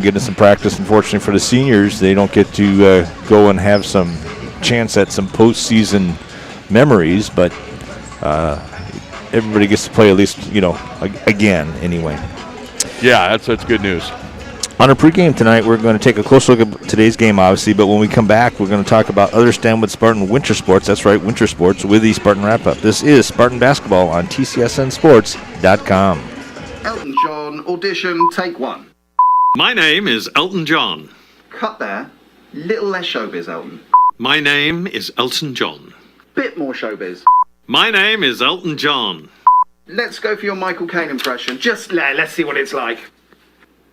getting some practice. Unfortunately for the seniors, they don't get to go and have some chance at some postseason memories, but everybody gets to play at least, again anyway. Yeah, that's good news. On our pregame tonight, we're going to take a close look at today's game, obviously, but when we come back, we're going to talk about other Stanwood Spartan winter sports. That's right, winter sports with the Spartan Wrap-Up. This is Spartan Basketball on TCSNsports.com. Elton John, audition, take one. My name is Elton John. Cut there. Little less showbiz, Elton. My name is Elton John. Bit more showbiz. My name is Elton John. Let's go for your Michael Caine impression. Just let's see what it's like.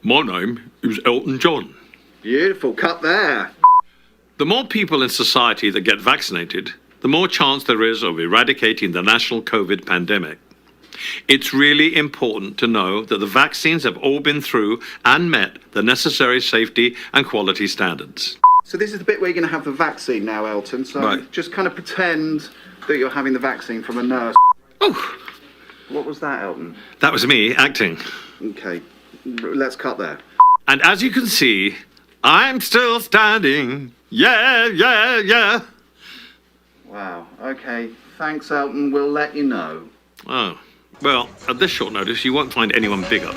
My name is Elton John. Beautiful. Cut there. The more people in society that get vaccinated, the more chance there is of eradicating the national COVID pandemic. It's really important to know that the vaccines have all been through and met the necessary safety and quality standards. So this is the bit where you're going to have the vaccine now, Elton. So Right. Just kind of pretend that you're having the vaccine from a nurse. Oh, What was that, Elton? that was me acting. Okay. Let's cut there. And as you can see, I'm still standing. Yeah, yeah, yeah. Wow. Okay. Thanks, Elton. We'll let you know. Oh, well, at this short notice, you won't find anyone bigger.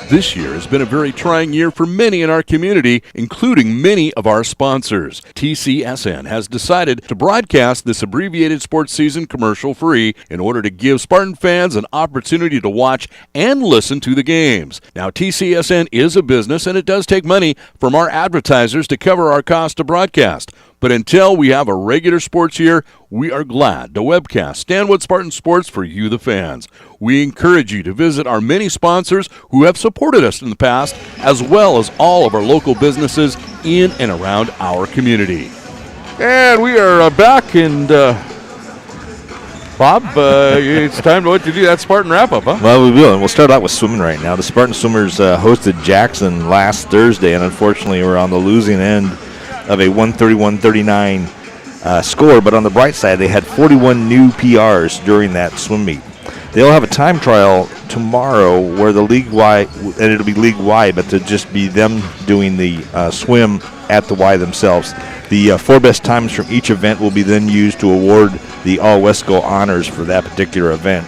This year has been a very trying year for many in our community, including many of our sponsors. TCSN has decided to broadcast this abbreviated sports season commercial-free in order to give Spartan fans an opportunity to watch and listen to the games. Now, TCSN is a business, and it does take money from our advertisers to cover our cost to broadcast. But until we have a regular sports year, we are glad to webcast Stanwood Spartan Sports for you, the fans. We encourage you to visit our many sponsors who have supported us in the past, as well as all of our local businesses in and around our community. And we are back, and Bob, it's time to do that Spartan wrap-up, huh? Well, we will, and we'll start out with swimming right now. The Spartan Swimmers hosted Jackson last Thursday, and unfortunately we're on the losing end of a 131-39 score, but on the bright side, they had 41 new PRs during that swim meet. They'll have a time trial tomorrow where the league-wide, and it'll be league-wide, but to just be them doing the swim at the Y themselves. The four best times from each event will be then used to award the All-Wesco honors for that particular event.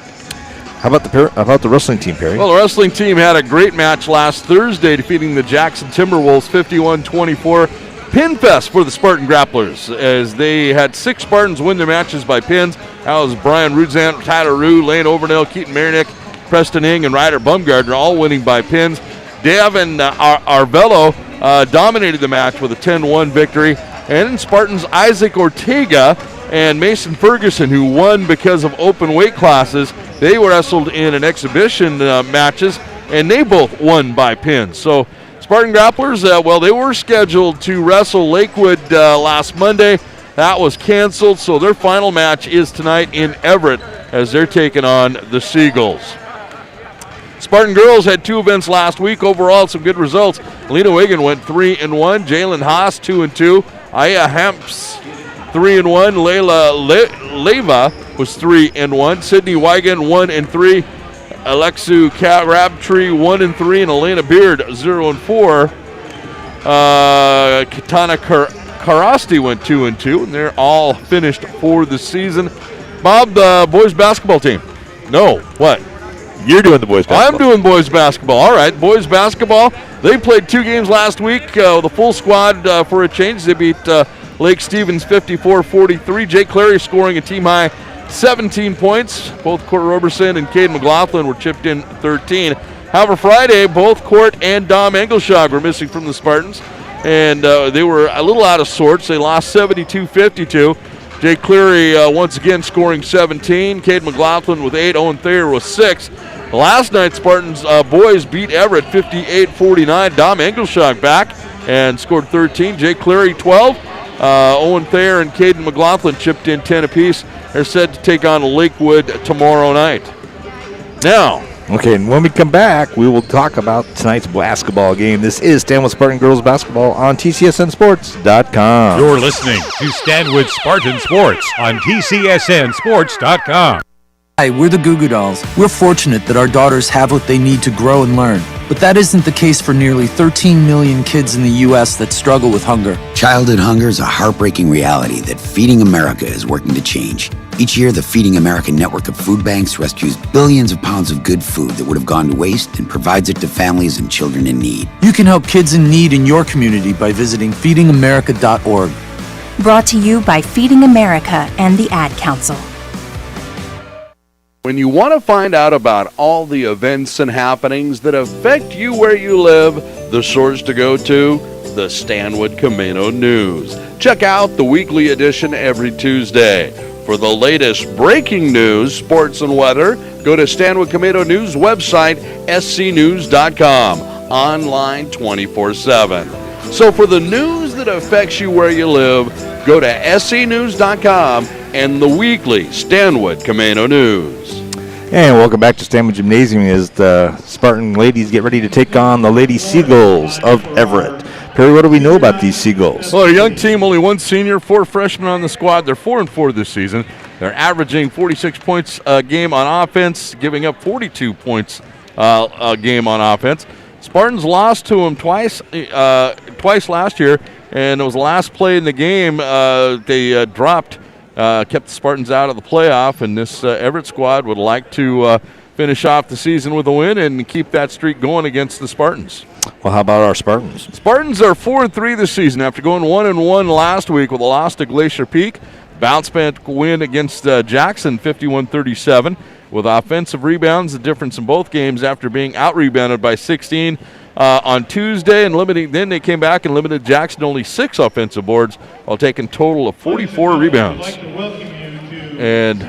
How about the wrestling team, Perry? Well, the wrestling team had a great match last Thursday, defeating the Jackson Timberwolves 51-24. Pin fest for the Spartan Grapplers, as they had 6 Spartans win their matches by pins. That was Brian Rudzant, Tyler Rue, Lane Overnell, Keaton Marinick, Preston Ing, and Ryder Bumgardner, all winning by pins. Davin Arvello dominated the match with a 10-1 victory. And in Spartans, Isaac Ortega and Mason Ferguson, who won because of open weight classes, they were wrestled in an exhibition matches, and they both won by pins. So Spartan Grapplers, they were scheduled to wrestle Lakewood last Monday. That was canceled, so their final match is tonight in Everett as they're taking on the Seagulls. Spartan girls had 2 events last week. Overall, some good results. Lena Wigan went 3-1. Jalen Haas 2-2. Aya Hamps 3-1. Layla Leva was 3-1. Sydney Wigan 1-3. Alexu Crabtree 1-3, and Elena Beard 0-4. Katana Karasti went 2-2, and they're all finished for the season. Bob, the boys basketball team. No, what? You're doing the boys basketball. I'm doing boys basketball. All right, boys basketball. They played 2 games last week with a full squad for a change. They beat Lake Stevens 54-43. Jake Clary scoring a team-high 17 points. Both Court Roberson and Cade McLaughlin were chipped in 13. However, Friday, both Court and Dom Engelshog were missing from the Spartans, and they were a little out of sorts. They lost 72-52. Jake Cleary once again scoring 17. Cade McLaughlin with 8. Owen Thayer with 6. Last night, Spartans boys beat Everett 58-49. Dom Engelshog back and scored 13. Jake Cleary 12. Owen Thayer and Caden McLaughlin chipped in 10 apiece. They're set to take on Lakewood tomorrow night. Now, okay, and when we come back, we will talk about tonight's basketball game. This is Stanwood Spartan Girls Basketball on TCSNsports.com. You're listening to Stanwood Spartan Sports on TCSNsports.com. Hi, we're the Goo Goo Dolls. We're fortunate that our daughters have what they need to grow and learn. But that isn't the case for nearly 13 million kids in the U.S. that struggle with hunger. Childhood hunger is a heartbreaking reality that Feeding America is working to change. Each year, the Feeding America network of food banks rescues billions of pounds of good food that would have gone to waste and provides it to families and children in need. You can help kids in need in your community by visiting feedingamerica.org. Brought to you by Feeding America and the Ad Council. When you want to find out about all the events and happenings that affect you where you live, the source to go to, the Stanwood Camino News. Check out the weekly edition every Tuesday. For the latest breaking news, sports, and weather, go to Stanwood Camino News website, scnews.com, online 24/7. So for the news that affects you where you live, go to scnews.com and the weekly Stanwood Camino News. And welcome back to Stanwood Gymnasium as the Spartan ladies get ready to take on the Lady Seagulls of Everett. Perry, what do we know about these Seagulls? Well, a young team, only one senior, 4 freshmen on the squad. They're 4-4 this season. They're averaging 46 points a game on offense, giving up 42 points a game on offense. Spartans lost to them twice last year, and it was the last play in the game. They dropped. Kept the Spartans out of the playoff, and this Everett squad would like to finish off the season with a win and keep that streak going against the Spartans. Well, how about our Spartans? Spartans are 4-3 this season after going 1-1 last week with a loss to Glacier Peak. Bounce back win against Jackson, 51-37. With offensive rebounds, the difference in both games after being out-rebounded by 16 on Tuesday, and then they came back and limited Jackson to only 6 offensive boards while taking a total of 44 rebounds. And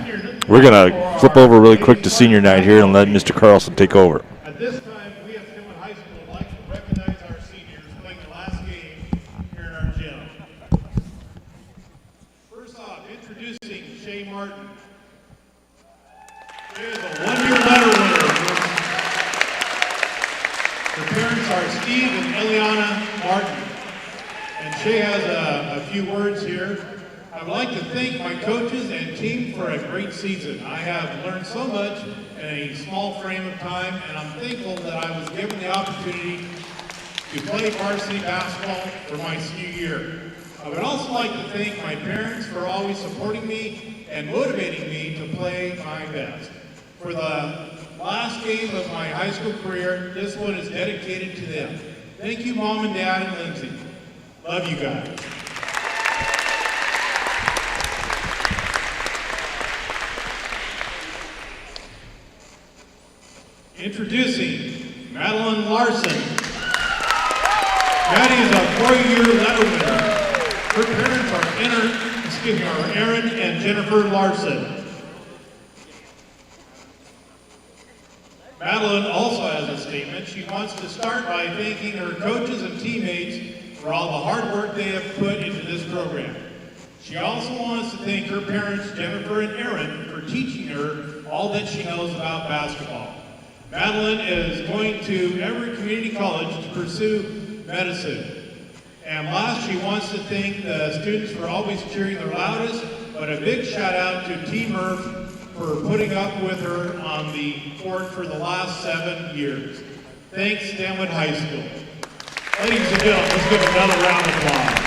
we're going to flip over really quick to senior night here and let Mr. Carlson take over. At this time, we at Stanwood High School would like to recognize our seniors playing the last game here in our gym. First off, introducing Shay Martin. Shay is a one-year letter winner. Her parents are Steve and Eliana Martin. And Shay has a few words here. I would like to thank my coaches and team for a great season. I have learned so much in a small frame of time, and I'm thankful that I was given the opportunity to play varsity basketball for my senior year. I would also like to thank my parents for always supporting me and motivating me to play my best. For the last game of my high school career, this one is dedicated to them. Thank you, Mom and Dad and Lindsay. Love you guys. Introducing Madeline Larson. Maddie is a 4-year letter winner. Her parents are Aaron and Jennifer Larson. Madeline also has a statement. She wants to start by thanking her coaches and teammates for all the hard work they have put into this program. She also wants to thank her parents, Jennifer and Aaron, for teaching her all that she knows about basketball. Madeline is going to Everett Community College to pursue medicine. And last, she wants to thank the students for always cheering their loudest, but a big shout out to Team Murph for putting up with her on the court for the last 7 years. Thanks, Stanwood High School. Ladies and gentlemen, let's give another round of applause.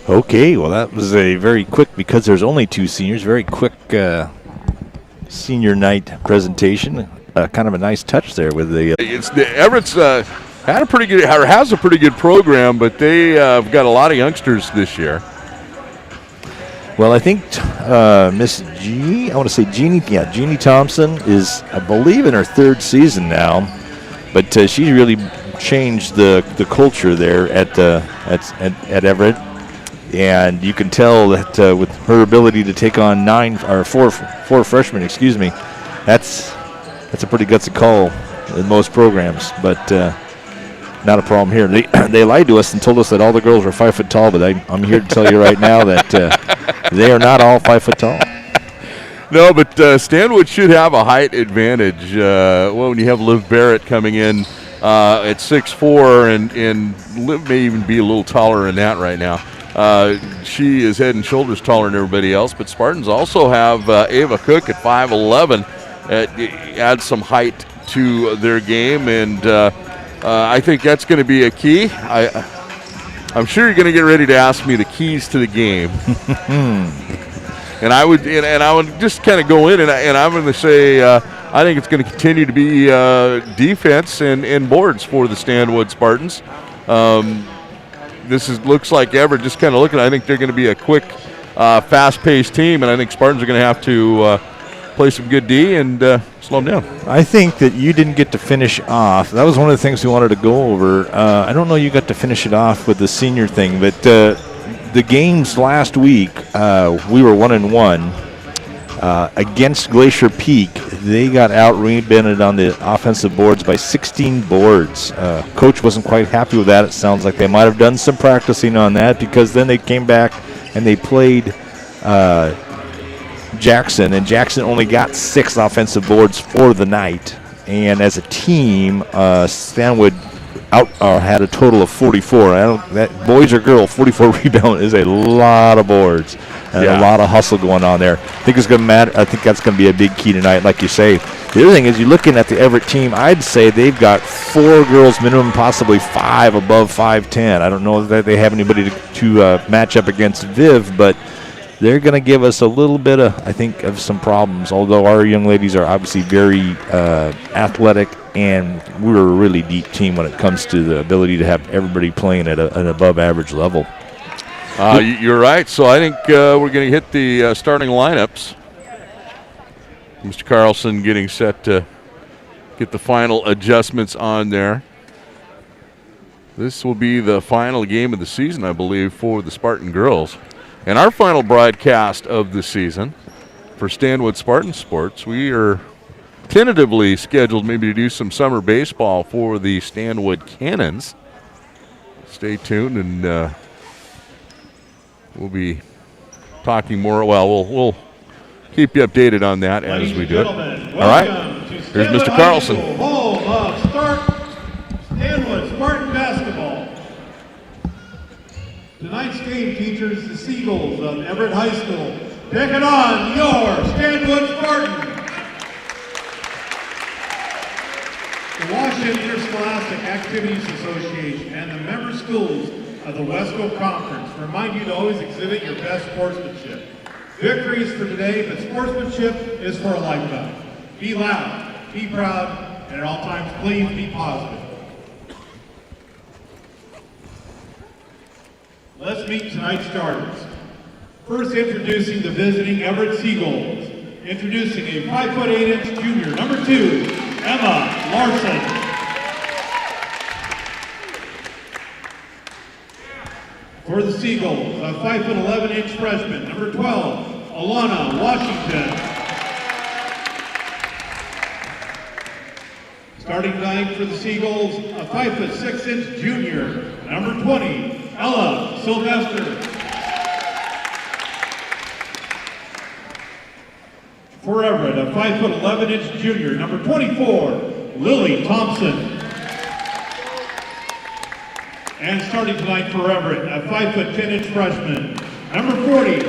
Okay, well, that was a very quick, because there's only 2 seniors, very quick senior night presentation. Kind of a nice touch there with the... Everett's had a pretty good, or has a pretty good program, but they have got a lot of youngsters this year. Well, I think Miss G, I want to say Jeannie Thompson is, I believe, in her 3rd season now, but she's really changed the culture there at Everett. And you can tell that with her ability to take on four freshmen, that's a pretty gutsy call in most programs, but not a problem here. They lied to us and told us that all the girls were 5 foot tall, but I'm here to tell you right now that they are not all 5 foot tall. No, but Stanwood should have a height advantage. When you have Liv Barrett coming in at 6'4", and Liv may even be a little taller than that right now. She is head and shoulders taller than everybody else, but Spartans also have Ava Cook at 5'11". Add some height to their game, and I think that's going to be a key. I'm sure you're going to get ready to ask me the keys to the game. And I would just kind of go in, and I'm going to say I think it's going to continue to be defense and boards for the Stanwood Spartans. Looks like Everett just kind of looking. I think they're going to be a quick, fast-paced team, and I think Spartans are going to have to play some good D and slow them down. I think that you didn't get to finish off. That was one of the things we wanted to go over. I don't know you got to finish it off with the senior thing, but the games last week, we were 1-1. Against Glacier Peak, they got out-rebounded on the offensive boards by 16 boards. Coach wasn't quite happy with that. It sounds like they might have done some practicing on that, because then they came back and they played Jackson, and Jackson only got 6 offensive boards for the night. And as a team, Stanwood had a total of 44. Boys or girls, 44 rebound is a lot of boards and a lot of hustle going on there. I think it's going to matter. I think that's going to be a big key tonight, like you say. The other thing is, you're looking at the Everett team. I'd say they've got 4 girls minimum, possibly 5 above 5'10". I don't know that they have anybody to match up against Viv, but they're going to give us a little bit of, I think, of some problems. Although our young ladies are obviously very athletic, and we're a really deep team when it comes to the ability to have everybody playing at an above-average level. You're right. So I think we're going to hit the starting lineups. Mr. Carlson getting set to get the final adjustments on there. This will be the final game of the season, I believe, for the Spartan girls. And our final broadcast of the season for Stanwood Spartan Sports, we are tentatively scheduled maybe to do some summer baseball for the Stanwood Cannons. Stay tuned, and we'll be talking more. Well, we'll keep you updated on that as we do it. All right, here's Mr. Carlson. Home of Stanwood Spartan basketball. Tonight's game features the Seagulls of Everett High School taking on your Stanwood Spartans. The Washington Interscholastic Activities Association and the member schools of the Wesco Conference remind you to always exhibit your best sportsmanship. Victory is for today, but sportsmanship is for a lifetime. Be loud, be proud, and at all times, please be positive. Let's meet tonight's starters. First, introducing the visiting Everett Seagulls. Introducing a 5'8" junior, number 2, Emma Larson. For the Seagulls, a 5'11" freshman, number 12, Alana Washington. Starting tonight for the Seagulls, a 5'6" junior, number 20, Ella Sylvester. For Everett, a 5'11" junior, number 24, Lily Thompson. And starting tonight for Everett, a 5'10" freshman, number 40,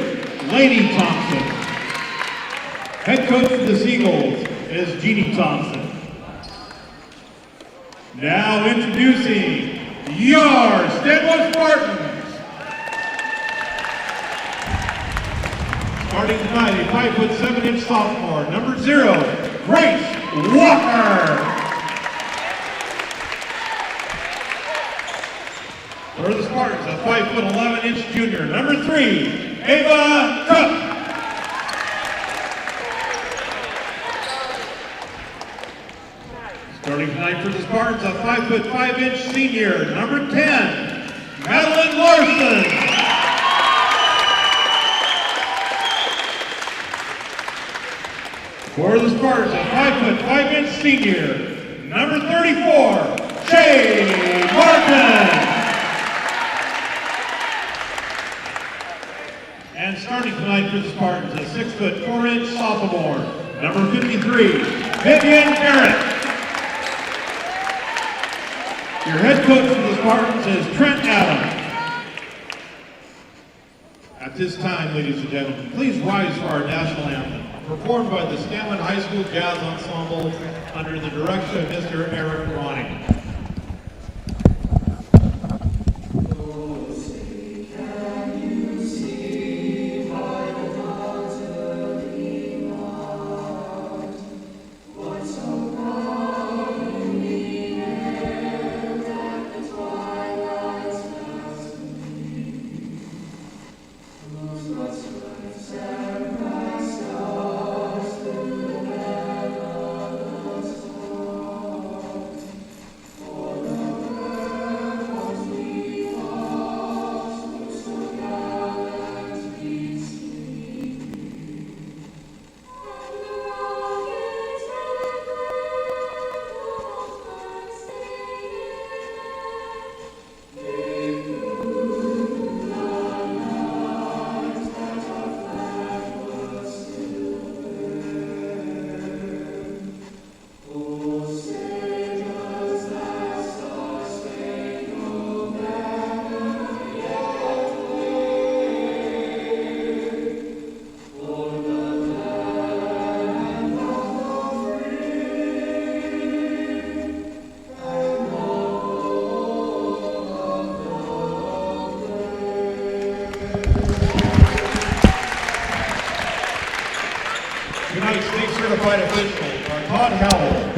Lainey Thompson. Head coach for the Seagulls is Jeannie Thompson. Now introducing your Stanwood Spartans. Starting tonight, a 5'7" sophomore, number 0, Grace Walker. For the Spartans, a 5'11" junior, number 3, Ava Cook. Starting tonight for the Spartans, a 5'5" senior, number 10, Madeline Larson. For the Spartans, a 5'5" senior, number 34, Shay Martin. And starting tonight for the Spartans, a 6'4" sophomore, number 53, Vivian Everett. Your head coach for the Spartans is Trent Adams. At this time, ladies and gentlemen, please rise for our national anthem, performed by the Stanwood High School Jazz Ensemble under the direction of Mr. Eric Ronnie.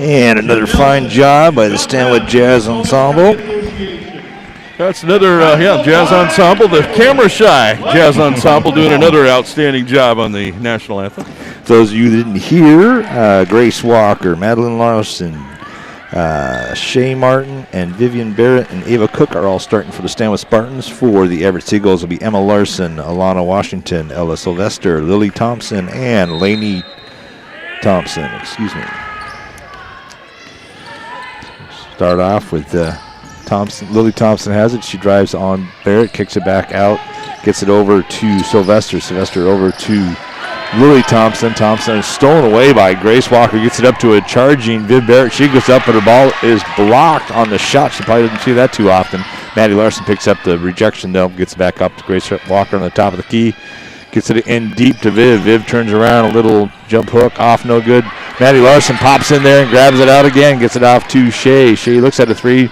And another fine job by the Stanwood Jazz Ensemble. That's another, jazz ensemble. The Camera Shy Jazz Ensemble doing another outstanding job on the national anthem. For those of you that didn't hear, Grace Walker, Madeline Larson, Shay Martin, and Vivian Barrett and Ava Cook are all starting for the Stanwood Spartans. For the Everett Seagulls will be Emma Larson, Alana Washington, Ella Sylvester, Lily Thompson, and Lainey Thompson. Start off with Thompson. Lily Thompson has it. She drives on Barrett, kicks it back out, gets it over to Sylvester. Sylvester over to Lily Thompson. Thompson is stolen away by Grace Walker. Gets it up to a charging Viv Barrett. She goes up, but her ball is blocked on the shot. She probably doesn't see that too often. Maddie Larson picks up the rejection, though. Gets back up to Grace Walker on the top of the key. Gets it in deep to Viv. Viv turns around, a little jump hook, off, no good. Maddie Larson pops in there and grabs it out again. Gets it off to Shay. Shay looks at a three.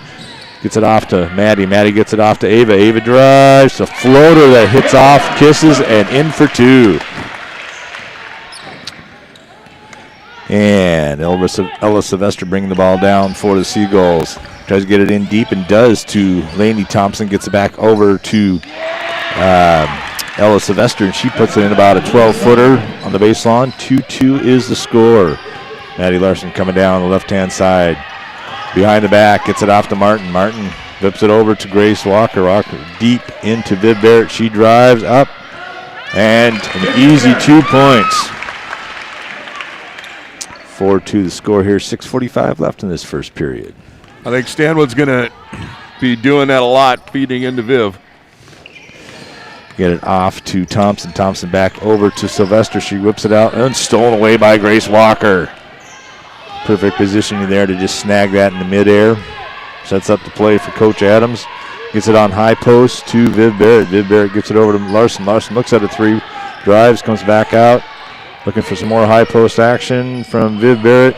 Gets it off to Maddie. Maddie gets it off to Ava. Ava drives. A floater that hits off, kisses, and in for two. And Ella Sylvester bringing the ball down for the Seagulls. Tries to get it in deep and does to Lainey Thompson. Gets it back over to Ella Sylvester, and she puts it in about a 12-footer on the baseline. 2-2 is the score. Maddie Larson coming down the left-hand side. Behind the back, gets it off to Martin. Martin flips it over to Grace Walker. Walker deep into Viv Barrett. She drives up, and an easy 2 points. 4-2 the score here. 6:45 left in this first period. I think Stanwood's going to be doing that a lot, feeding into Viv. Get it off to Thompson. Thompson back over to Sylvester. She whips it out and stolen away by Grace Walker. Perfect positioning there to just snag that in the midair. Sets up the play for Coach Adams. Gets it on high post to Viv Barrett. Viv Barrett gets it over to Larson. Larson looks at a three, drives, comes back out. Looking for some more high post action from Viv Barrett.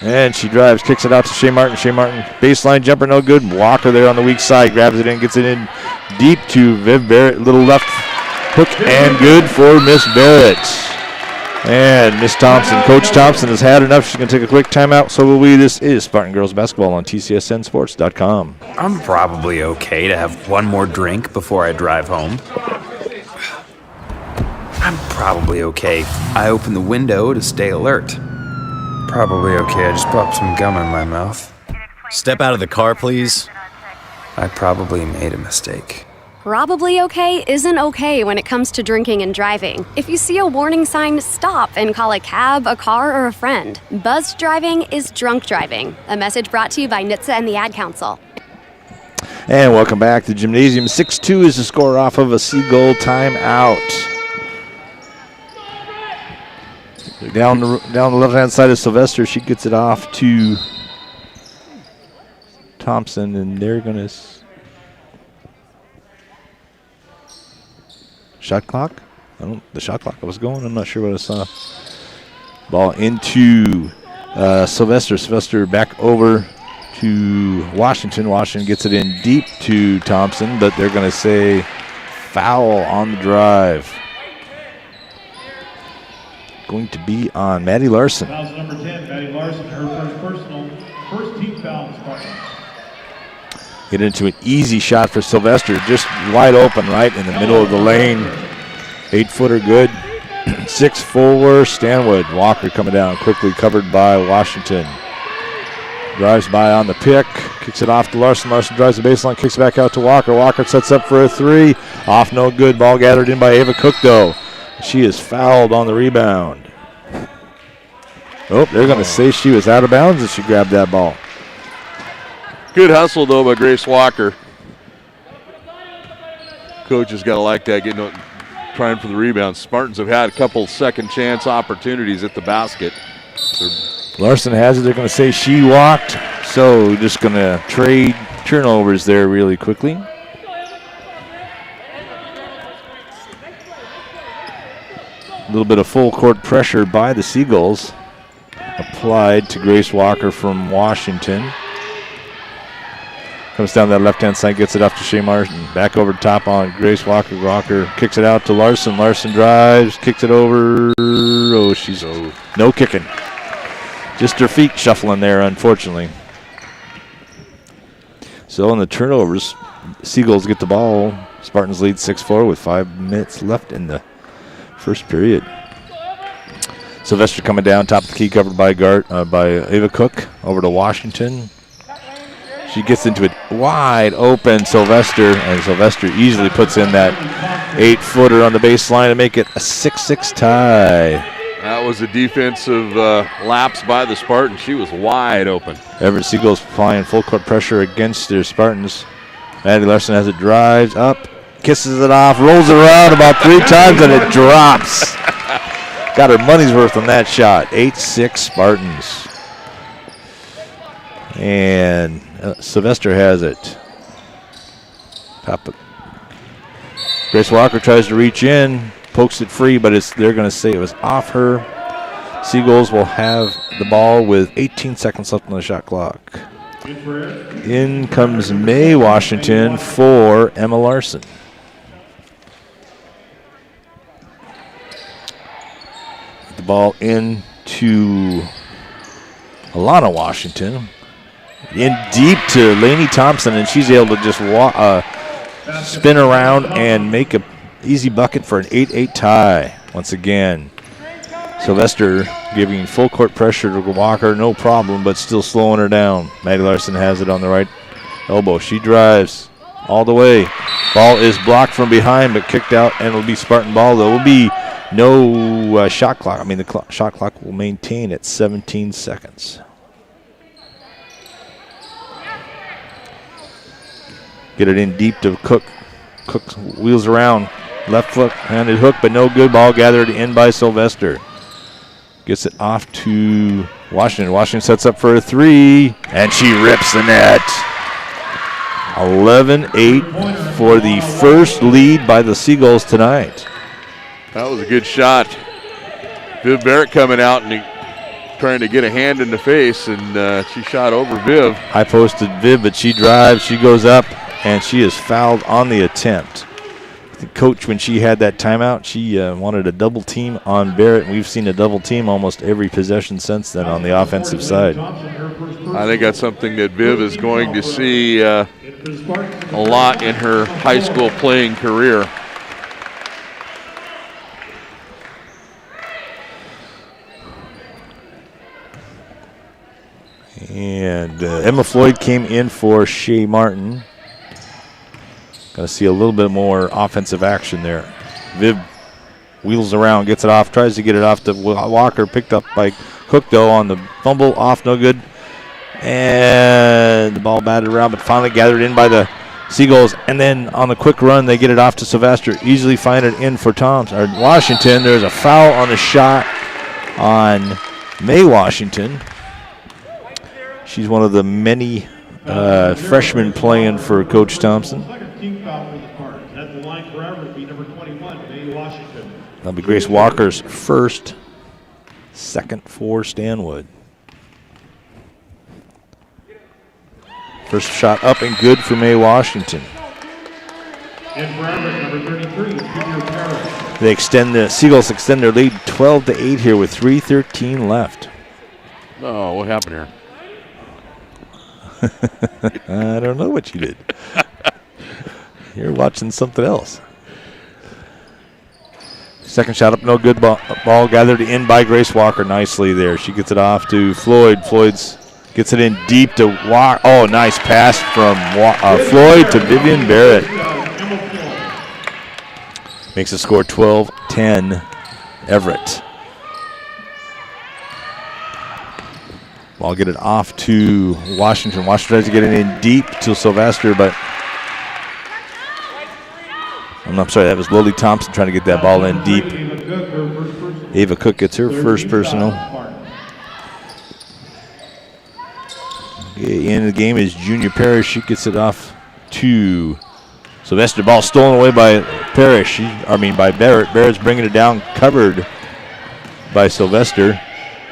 And she drives, kicks it out to Shay Martin. Shay Martin, baseline jumper, no good. Walker there on the weak side, grabs it in, gets it in deep to Viv Barrett. Little left hook and good for Miss Barrett. And Miss Thompson, Coach Thompson has had enough. She's going to take a quick timeout. So will we. This is Spartan Girls Basketball on TCSNsports.com. I'm probably okay to have one more drink before I drive home. I'm probably okay. I open the window to stay alert. Probably okay. I just popped some gum in my mouth. Step out of the car, please. I probably made a mistake. probably okay isn't okay when it comes to drinking and driving. If you see a warning sign, stop and call a cab, a car, or a friend. Buzzed driving is drunk driving. A message brought to you by NHTSA and the Ad Council. And welcome back to the gymnasium. 6-2 is the score off of a Seagull timeout. Down the left-hand side of Sylvester, she gets it off to Thompson, and they're going to shot clock. The shot clock was going. I'm not sure what I saw. Ball into Sylvester. Sylvester back over to Washington. Washington gets it in deep to Thompson, but they're going to say foul on the drive. Going to be on Maddie Larson. Foul's number 10, Maddie Larson, her first team foul. Get into an easy shot for Sylvester, just wide open right in the middle of the lane. 8-footer good. 6-4 Stanwood. Walker coming down quickly, covered by Washington. Drives by on the pick, kicks it off to Larson. Larson drives the baseline, kicks it back out to Walker. Walker sets up for a three. Off no good. Ball gathered in by Ava Cook though. She is fouled on the rebound. Oh, they're going to say she was out of bounds as she grabbed that ball. Good hustle, though, by Grace Walker. Coach has got to like that, trying for the rebound. Spartans have had a couple second chance opportunities at the basket. Larson has it. They're going to say she walked. So just going to trade turnovers there really quickly. A little bit of full court pressure by the Seagulls. Applied to Grace Walker from Washington. Comes down that left-hand side, gets it off to Shea Martin. Back over top on Grace Walker. Walker kicks it out to Larson. Larson drives, kicks it over. Oh, she's no kicking. Just her feet shuffling there, unfortunately. So in the turnovers, Seagulls get the ball. Spartans lead 6-4 with 5 minutes left in the first period. Sylvester coming down, top of the key, covered by Ava Cook. Over to Washington. She gets into it wide open, Sylvester, and Sylvester easily puts in that 8-footer on the baseline to make it a 6-6 tie. That was a defensive lapse by the Spartans. She was wide open. Everett Seagulls applying full court pressure against their Spartans. Maddie Larson has it, drives up, kisses it off, rolls it around about 3 times, and it drops. Got her money's worth on that shot. 8-6 Spartans. And Sylvester has it. Grace Walker tries to reach in, pokes it free, but they're going to say it was off her. Seagulls will have the ball with 18 seconds left on the shot clock. In comes Mae Washington for Emma Larson. The ball into Alana Washington. In deep to Lainey Thompson, and she's able to just spin around and make an easy bucket for an 8-8 tie. Once again, Sylvester giving full court pressure to Walker, no problem, but still slowing her down. Maddie Larson has it on the right elbow. She drives all the way. Ball is blocked from behind, but kicked out, and it'll be Spartan ball. There will be no shot clock. I mean, the shot clock will maintain at 17 seconds. Get it in deep to Cook. Cook wheels around. Left foot, handed hook, but no good. Ball gathered in by Sylvester. Gets it off to Washington. Washington sets up for a three, and she rips the net. 11-8 for the first lead by the Seagulls tonight. That was a good shot. Viv Barrett coming out and trying to get a hand in the face, and she shot over Viv. High posted Viv, but she drives, she goes up, and she is fouled on the attempt. The coach, when she had that timeout, she wanted a double team on Barrett, and we've seen a double team almost every possession since then on the offensive side. I think that's something that Viv is going to see a lot in her high school playing career. And Emma Floyd came in for Shea Martin. Going to see a little bit more offensive action there. Viv wheels around, gets it off, tries to get it off to Walker, picked up by Cook, though, on the fumble, off, no good. And the ball batted around, but finally gathered in by the Seagulls. And then on the quick run, they get it off to Sylvester. Easily find it in for Washington. There's a foul on the shot on May Washington. She's one of the many freshmen playing for Coach Thompson. That'll be Grace Walker's first, second for Stanwood. First shot up and good for May Washington. The Seagulls extend their lead 12-8 here with 3:13 left. Oh, what happened here? I don't know what you did. You're watching something else. Second shot up, no good. Ball gathered in by Grace Walker nicely there. She gets it off to Floyd. Floyd's gets it in deep to Walker. Oh, nice pass from Floyd to Vivian Barrett. Makes the score 12-10 Everett. Ball get it off to Washington. Washington tries to get it in deep to Sylvester, but I'm sorry, that was Lily Thompson trying to get that ball in deep. Ava Cook gets her first personal. In the game is Junior Parrish. She gets it off to Sylvester. Ball stolen away by Parrish. By Barrett. Barrett's bringing it down, covered by Sylvester.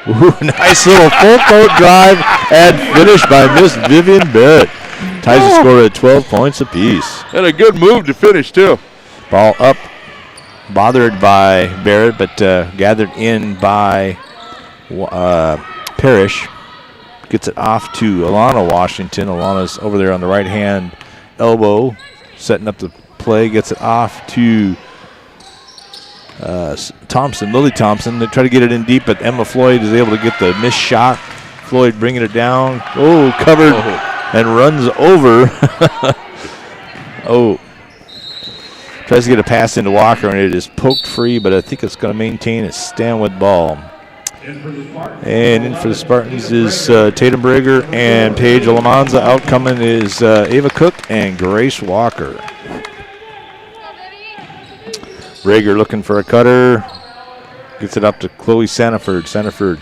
Ooh, nice little full court drive and finish by Miss Vivian Barrett. Ties the score at 12 points apiece. And a good move to finish, too. Ball up, bothered by Barrett, but gathered in by Parrish. Gets it off to Alana Washington. Alana's over there on the right-hand elbow, setting up the play. Gets it off to Thompson, Lily Thompson. They try to get it in deep, but Emma Floyd is able to get the missed shot. Floyd bringing it down. Oh, covered and runs over. Tries to get a pass into Walker, and it is poked free, but I think it's going to maintain a Stanwood ball. And in for the Spartans is Tatum Brager and Paige Alamanza. Out coming is Ava Cook and Grace Walker. Brager looking for a cutter. Gets it up to Chloe Sanford. Sanford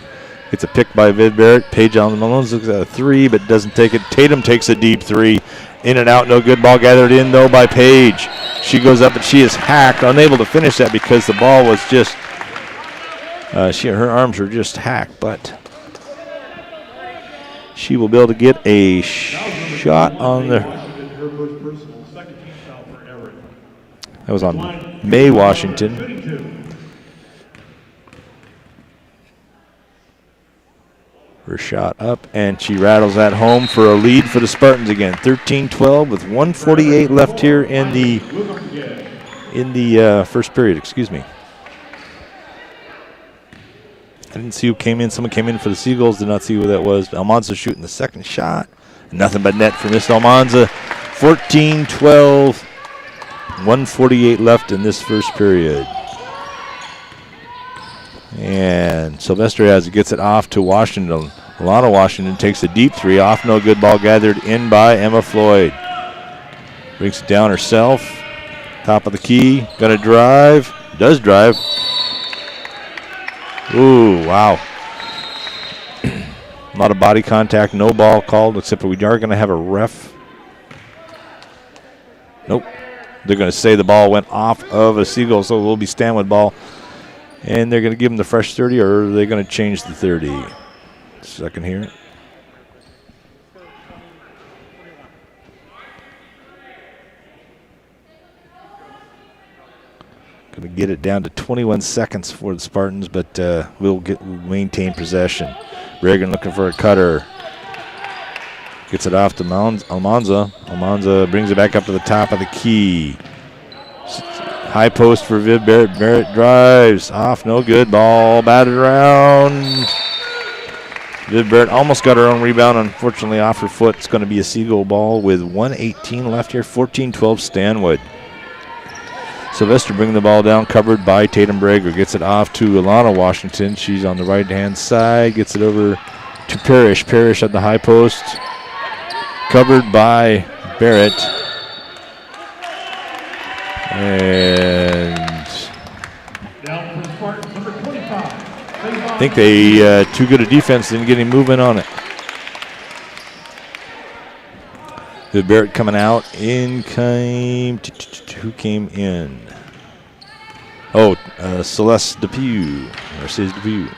gets a pick by Vid Barrett. Paige Alamanza looks at a three, but doesn't take it. Tatum takes a deep three. In and out, no good. Ball gathered in, though, by Paige. She goes up, and she is hacked. Unable to finish that because the ball was just... her arms were just hacked, but she will be able to get a shot on the... That was on May Washington. Her shot up, and she rattles that home for a lead for the Spartans again. 13-12 with 1:48 left here in the first period. Excuse me. I didn't see who came in. Someone came in for the Seagulls. Did not see who that was. Almanza shooting the second shot. Nothing but net for Miss Almanza. 14-12. 1:48 left in this first period. And Sylvester gets it off to Washington. Alana Washington takes a deep three off. No good. Ball gathered in by Emma Floyd. Brings it down herself. Top of the key. Gonna drive. Does drive. Ooh, wow. A lot of body contact. No ball called, except we are going to have a ref. Nope. They're going to say the ball went off of a Seagull, so it will be Stanwood ball. And they're going to give them the fresh 30, or are they going to change the 30? Second here. Going to get it down to 21 seconds for the Spartans, but we'll maintain possession. Reagan looking for a cutter. Gets it off to Almanza. Almanza brings it back up to the top of the key. High post for Viv Barrett. Barrett drives off, no good. Ball batted around. Viv Barrett almost got her own rebound. Unfortunately, off her foot. It's going to be a Seagull ball with 1:18 left here. 14-12 Stanwood. Sylvester bringing the ball down, covered by Tatum Brager. Gets it off to Alana Washington. She's on the right-hand side. Gets it over to Parrish. Parrish at the high post. Covered by Barrett. And I think they too good a defense, didn't get any movement on it. Good Barrett coming out. In came, who came in? Oh, Celeste Depew, Mercedes Depew.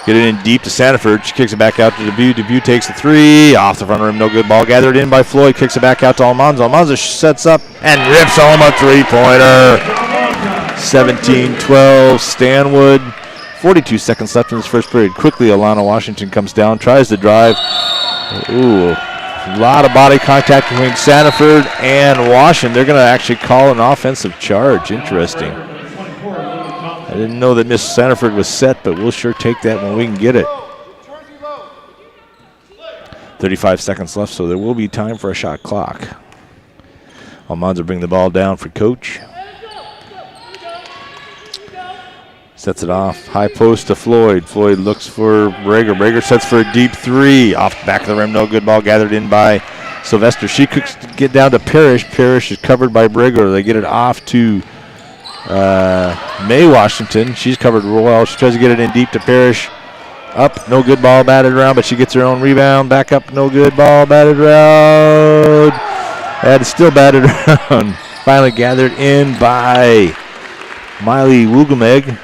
Get it in deep to Sanford. She kicks it back out to Depew. Depew takes the three. Off the front rim, no good. Ball gathered in by Floyd. Kicks it back out to Almanza. Almanza sets up and rips home a three-pointer. 17-12 Stanwood. 42 seconds left in this first period. Quickly, Alana Washington comes down, tries to drive. Ooh, a lot of body contact between Sanford and Washington. They're going to actually call an offensive charge. Interesting. I didn't know that Miss Sanford was set, but we'll sure take that when we can get it. 35 seconds left, so there will be time for a shot clock. Almanza bring the ball down for Coach. Sets it off. High post to Floyd. Floyd looks for Brager. Brager sets for a deep three. Off the back of the rim, no good. Ball gathered in by Sylvester. She could get down to Parrish. Parrish is covered by Brager. They get it off to May Washington. She's covered well. She tries to get it in deep to Parrish. Up, no good. Ball batted around, but she gets her own rebound. Back up, no good. Ball batted around. And it's still batted around. Finally gathered in by Miley Wugameg.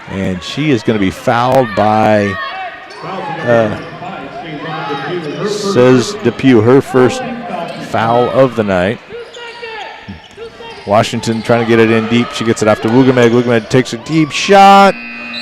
And she is going to be fouled by, says Depew, her first foul of the night. Washington trying to get it in deep. She gets it off to Wugameg. Wugameg takes a deep shot.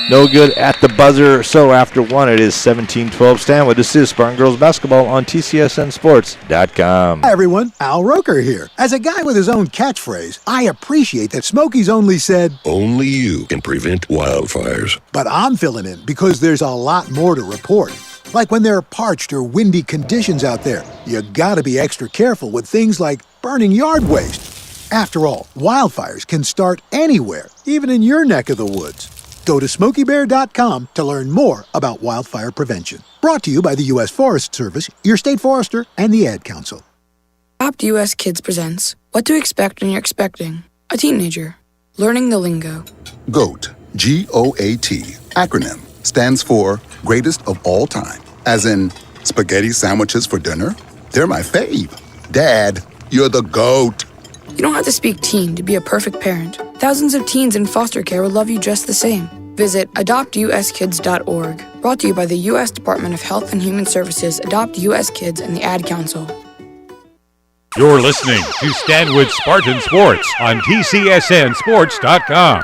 No good at the buzzer. So after one, it is 17-12 Stanwood. This is Spartan Girls Basketball on TCSNSports.com. Hi, everyone. Al Roker here. As a guy with his own catchphrase, I appreciate that Smokey's only said, "Only you can prevent wildfires." But I'm filling in because there's a lot more to report. Like when there are parched or windy conditions out there, you gotta be extra careful with things like burning yard waste. After all, wildfires can start anywhere, even in your neck of the woods. Go to SmokeyBear.com to learn more about wildfire prevention. Brought to you by the U.S. Forest Service, your state forester, and the Ad Council. Adopt US Kids presents What to Expect When You're Expecting a Teenager. Learning the Lingo. GOAT, G-O-A-T, acronym, stands for Greatest of All Time. As in, spaghetti sandwiches for dinner? They're my fave. Dad, you're the GOAT. You don't have to speak teen to be a perfect parent. Thousands of teens in foster care will love you just the same. Visit adoptuskids.org. Brought to you by the U.S. Department of Health and Human Services, Adopt U.S. Kids, and the Ad Council. You're listening to Stanwood Spartan Sports on TCSNSports.com.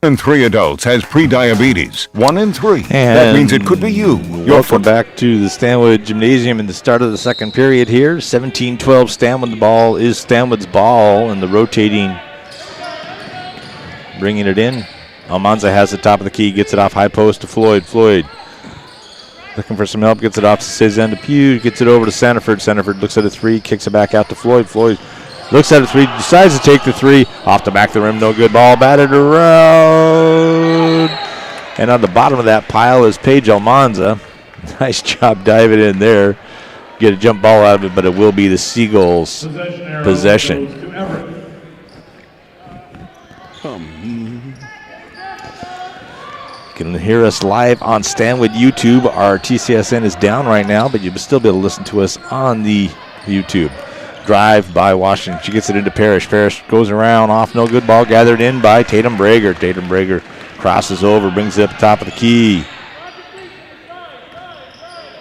1 in 3 adults has prediabetes. 1 in 3. That means it could be you. Welcome back to the Stanwood Gymnasium in the start of the second period here. 17-12 Stanwood. The ball is Stanwood's ball, and the rotating, bringing it in. Almanza has the top of the key, gets it off high post to Floyd. Floyd looking for some help, gets it off to Cezanne Depew, gets it over to Sanford. Sanford looks at a three, kicks it back out to Floyd. Floyd looks at a three, decides to take the three. Off the back of the rim, no good. Ball batted around. And on the bottom of that pile is Paige Almanza. Nice job diving in there. Get a jump ball out of it, but it will be the Seagulls' possession. You can hear us live on Stanwood YouTube. Our TCSN is down right now, but you'll still be able to listen to us on the YouTube. Drive by Washington. She gets it into Parrish. Parrish goes around, off, no good. Ball gathered in by Tatum Brager. Tatum Brager crosses over, brings it up top of the key.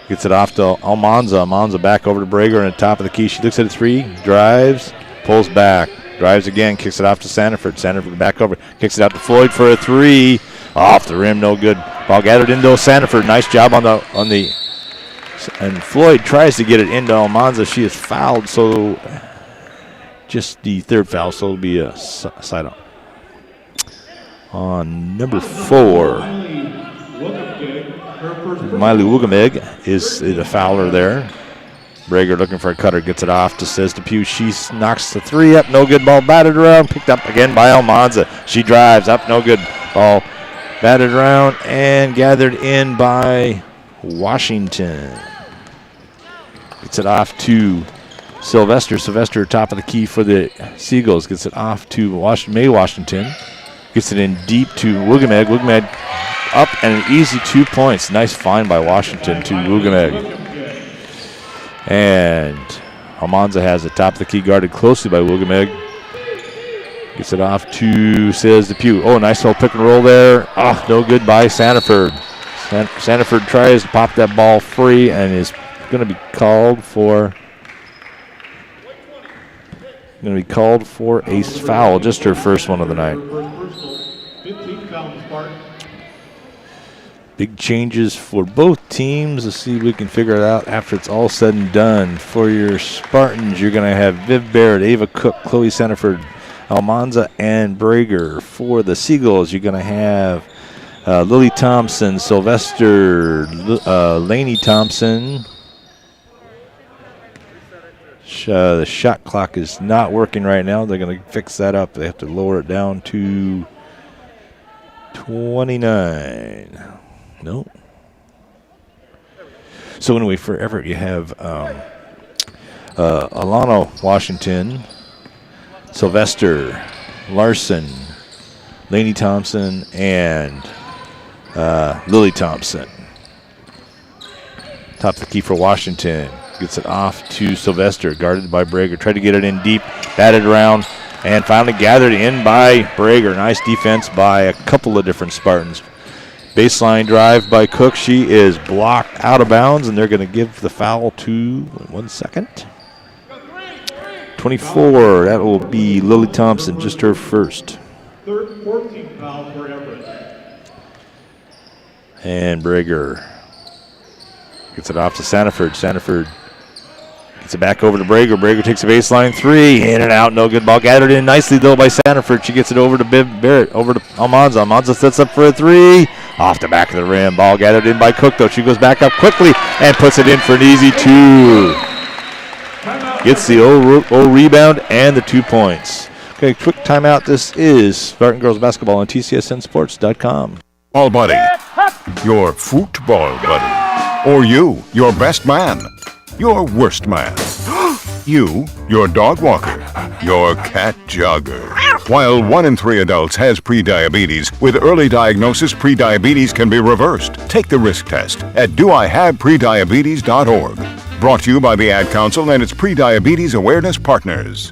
Gets it off to Almanza. Almanza back over to Brager on the top of the key. She looks at a three, drives, pulls back. Drives again, kicks it off to Sanford. Sanford back over, kicks it out to Floyd for a three. Off the rim, no good. Ball gathered into Sanford. Nice job on the. And Floyd tries to get it into Almanza. She is fouled, so just the third foul, so it'll be a side on number 4. Miley Wugamig is the fouler there. Brager looking for a cutter, gets it off to Says Depew. She knocks the three up, no good. Ball batted around, picked up again by Almanza. She drives up, no good. Ball batted around and gathered in by Washington. Gets it off to Sylvester. Sylvester, top of the key for the Seagulls. Gets it off to May Washington. Gets it in deep to Wugameg. Wugameg up and an easy 2 points. Nice find by Washington to Wugameg. And Almanza has it top of the key, guarded closely by Wugameg. Gets it off to Says Depew. Oh, nice little pick and roll there. Oh, no good by Sandiford. Sandiford tries to pop that ball free and is going to be called for a foul, just her first one of the night. 15 foul, Spartan. Big changes for both teams. Let's see if we can figure it out after it's all said and done. For your Spartans, you're going to have Viv Barrett, Ava Cook, Chloe Sandiford, Almanza, and Brager. For the Seagulls, you're going to have Lily Thompson, Sylvester, Laney Thompson. The shot clock is not working right now. They're going to fix that up. They have to lower it down to 29. No. So anyway, for Everett, you have Alana Washington, Sylvester, Larson, Laney Thompson, and Lily Thompson. Top of the key for Washington. Gets it off to Sylvester, guarded by Brager. Tried to get it in deep, batted around, and finally gathered in by Brager. Nice defense by a couple of different Spartans. Baseline drive by Cook. She is blocked out of bounds, and they're going to give the foul to, 1 second, 24. That will be Lily Thompson, just her first. 14th foul for Everett. And Brager gets it off to Sandiford. Sandiford gets it back over to Brager. Brager takes a baseline three. In and out. No good ball. Gathered in nicely, though, by Sandiford. She gets it over to Biv Barrett. Over to Almanza. Almanza sets up for a three. Off the back of the rim. Ball gathered in by Cook, though. She goes back up quickly and puts it in for an easy two. Gets the O rebound and the 2 points. Okay, quick timeout. This is Spartan Girls Basketball on TCSNSports.com. All buddy. Your football buddy. Or you, your best man. Your worst man. You, your dog walker. Your cat jogger. While 1 in 3 adults has prediabetes, with early diagnosis, prediabetes can be reversed. Take the risk test at doihaveprediabetes.org. Brought to you by the Ad Council and its prediabetes awareness partners.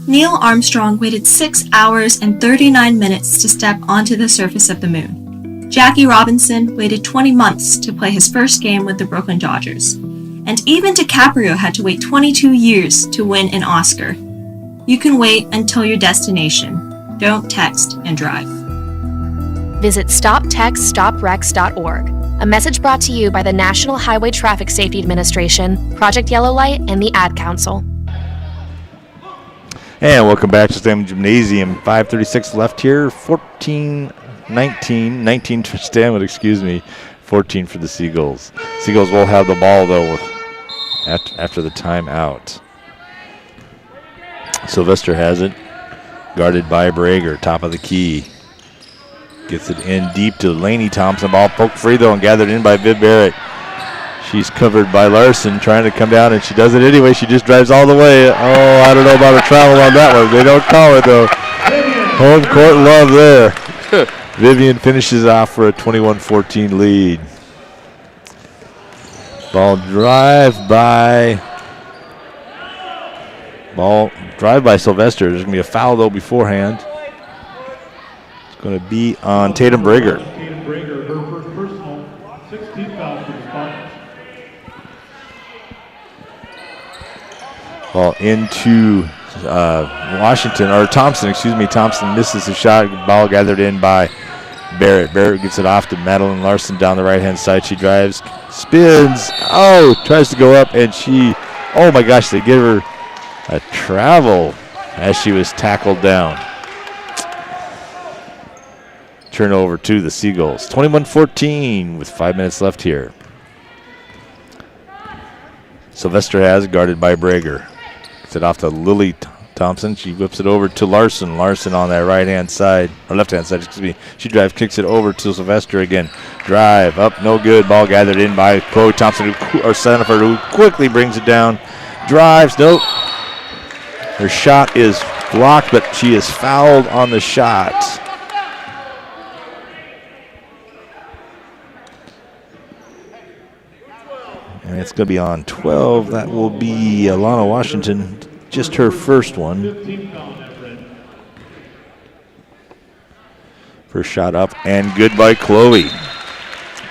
Neil Armstrong waited 6 hours and 39 minutes to step onto the surface of the moon. Jackie Robinson waited 20 months to play his first game with the Brooklyn Dodgers. And even DiCaprio had to wait 22 years to win an Oscar. You can wait until your destination. Don't text and drive. Visit StopTextStopWrecks.org. A message brought to you by the National Highway Traffic Safety Administration, Project Yellow Light, and the Ad Council. And welcome back to Stanwood Gymnasium. 5:36 left here. 19 for Stanwood, 14 for the Seagulls. Seagulls will have the ball, though, after the timeout. Sylvester has it, guarded by Brager, top of the key. Gets it in deep to Laney Thompson. Ball poked free, though, and gathered in by Viv Barrett. She's covered by Larson, trying to come down, and she does it anyway. She just drives all the way. Oh, I don't know about a travel on that one. They don't call it, though. Home court love there. Vivian finishes off for a 21-14 lead. Ball drive by Sylvester. There's going to be a foul, though, beforehand. It's going to be on Tatum Brager. Tatum Brager, her first personal, 16th foul for the Spartans. Ball into Thompson misses the shot. Ball gathered in by Barrett. Barrett gets it off to Madeline Larson down the right-hand side. She drives, spins, tries to go up, and oh my gosh, they give her a travel as she was tackled down. turnover to the Seagulls. 21-14 with 5 minutes left here. Sylvester has guarded by Brager. Gets it off to Lily Thompson. She whips it over to Larson. Larson on that right-hand side, or left-hand side, excuse me. She drives, kicks it over to Sylvester again. Drive, up, no good. Ball gathered in by Chloe Thompson, or Sanford, who quickly brings it down. Drives, nope. Her shot is blocked, but she is fouled on the shot. And it's going to be on 12. That will be Alana Washington, just her first one. First shot up and good by Chloe.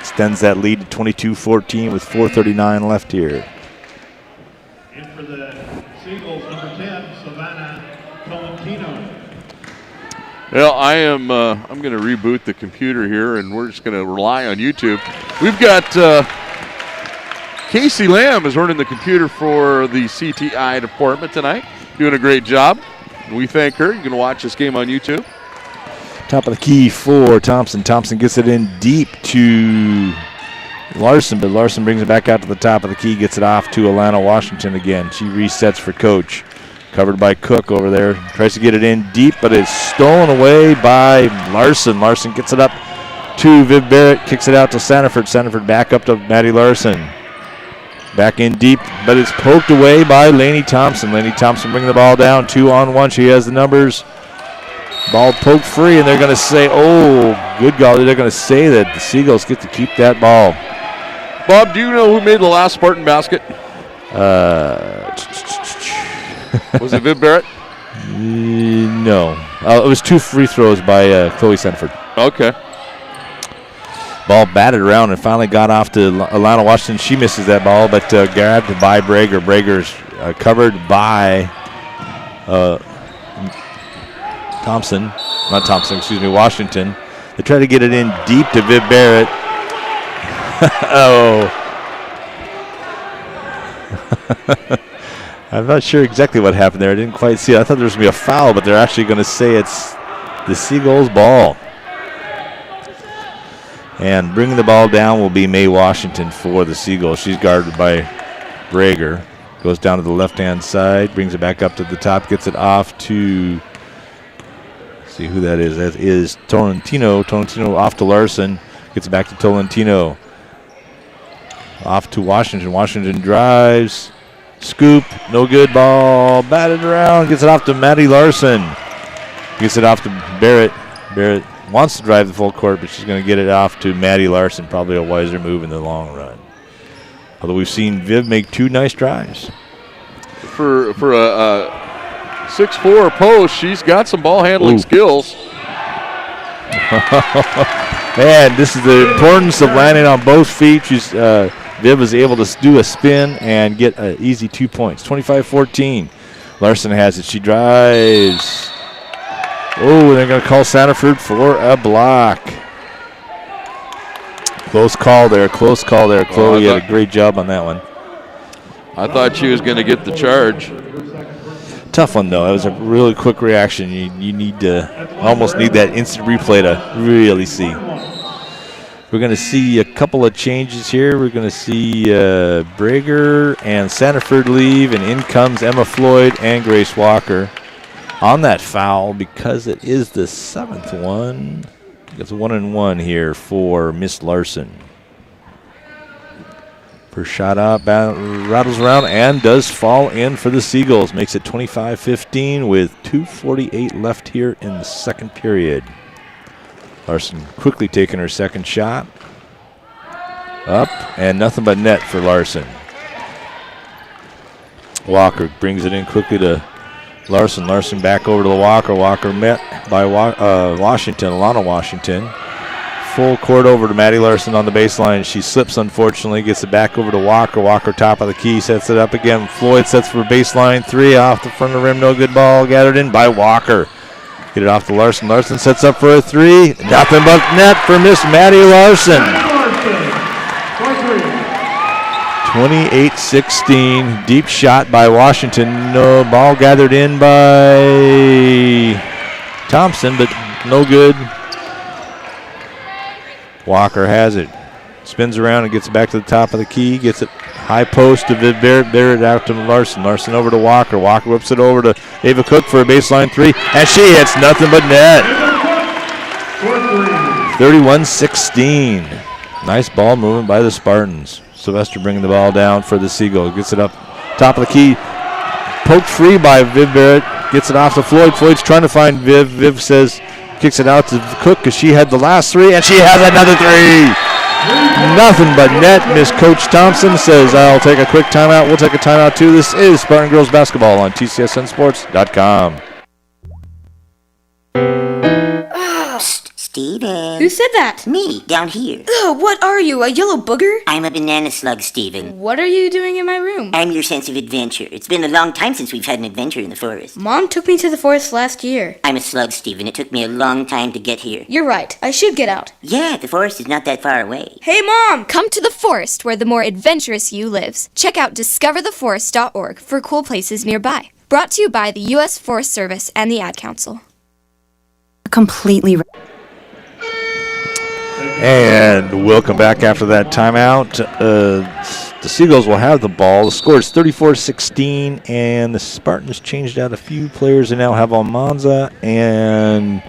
Extends that lead to 22-14 with 4:39 left here. And for the Seagulls, number 10, Savannah Tolentino. Well, I'm going to reboot the computer here, and we're just going to rely on YouTube. We've got Casey Lamb is running the computer for the CTI department tonight. Doing a great job. We thank her. You can watch this game on YouTube. Top of the key for Thompson. Thompson gets it in deep to Larson, but Larson brings it back out to the top of the key, gets it off to Alana Washington again. She resets for Coach. Covered by Cook over there. Tries to get it in deep, but it's stolen away by Larson. Larson gets it up to Viv Barrett, kicks it out to Sanford. Sanford back up to Maddie Larson. Back in deep, but it's poked away by Lainey Thompson. Lainey Thompson bringing the ball down, 2-on-1. She has the numbers. Ball poked free, and they're going to say, oh, good golly, they're going to say that the Seagulls get to keep that ball. Bob, do you know who made the last Spartan basket? Was it Viv Barrett? No. It was 2 free throws by Chloe Sanford. Okay. Ball batted around and finally got off to Alana Washington. She misses that ball, but grabbed by Brager. Brager's covered by Washington. They try to get it in deep to Viv Barrett. Oh. I'm not sure exactly what happened there. I didn't quite see it. I thought there was going to be a foul, but they're actually going to say it's the Seagulls' ball. And bringing the ball down will be Mae Washington for the Seagulls. She's guarded by Brager. Goes down to the left-hand side, brings it back up to the top, gets it off to, see who that is. That is Tolentino. Tolentino off to Larson. Gets it back to Tolentino. Off to Washington. Washington drives. Scoop. No good. Ball batted around. Gets it off to Maddie Larson. Gets it off to Barrett. Barrett wants to drive the full court, but she's going to get it off to Maddie Larson. Probably a wiser move in the long run. Although we've seen Viv make 2 nice drives. For a 6'4" post, she's got some ball handling skills. Man, this is the importance of landing on both feet. Viv was able to do a spin and get an easy 2 points. 25-14. Larson has it. She drives. Oh, they're going to call Sanford for a block. Close call there. Chloe had a great job on that one. I thought she was going to get the charge. Tough one, though. It was a really quick reaction. You need to almost need that instant replay to really see. We're going to see a couple of changes here. We're going to see Brager and Sanford leave, and in comes Emma Floyd and Grace Walker on that foul because it is the 7th one. It's 1-and-1 here for Miss Larson. First shot up, rattles around, and does fall in for the Seagulls. Makes it 25-15 with 2:48 left here in the second period. Larson quickly taking her second shot. Up, and nothing but net for Larson. Walker brings it in quickly to Larson. Larson back over to the Walker. Walker met by Washington, Alana Washington. Full court over to Maddie Larson on the baseline. She slips, unfortunately, gets it back over to Walker. Walker top of the key, sets it up again. Floyd sets for baseline 3 off the front of the rim. No good ball. Gathered in by Walker. Get it off to Larson. Larson sets up for a 3. Nothing but net for Miss Maddie Larson. 28-16. Deep shot by Washington. No ball gathered in by Thompson, but no good. Walker has it. Spins around and gets it back to the top of the key. Gets it high post to Viv Barrett. Barrett out to Larson. Larson over to Walker. Walker whips it over to Ava Cook for a baseline three. And she hits nothing but net. 31-16. Nice ball movement by the Spartans. Sylvester bringing the ball down for the Seagulls. Gets it up top of the key. Poked free by Viv Barrett. Gets it off to Floyd. Floyd's trying to find Viv. Viv says, kicks it out to Cook because she had the last three, and she has another three. Nothing but net. Miss Coach Thompson says, I'll take a quick timeout. We'll take a timeout too. This is Spartan Girls Basketball on TCSNsports.com. Steven. Who said that? Me, down here. Ugh, what are you, a yellow booger? I'm a banana slug, Steven. What are you doing in my room? I'm your sense of adventure. It's been a long time since we've had an adventure in the forest. Mom took me to the forest last year. I'm a slug, Steven. It took me a long time to get here. You're right. I should get out. Yeah, the forest is not that far away. Hey, Mom! Come to the forest where the more adventurous you lives. Check out discovertheforest.org for cool places nearby. Brought to you by the U.S. Forest Service and the Ad Council. Completely. And welcome back after that timeout. The Seagulls will have the ball. The score is 34-16, and the Spartans changed out a few players. They now have Almanza, and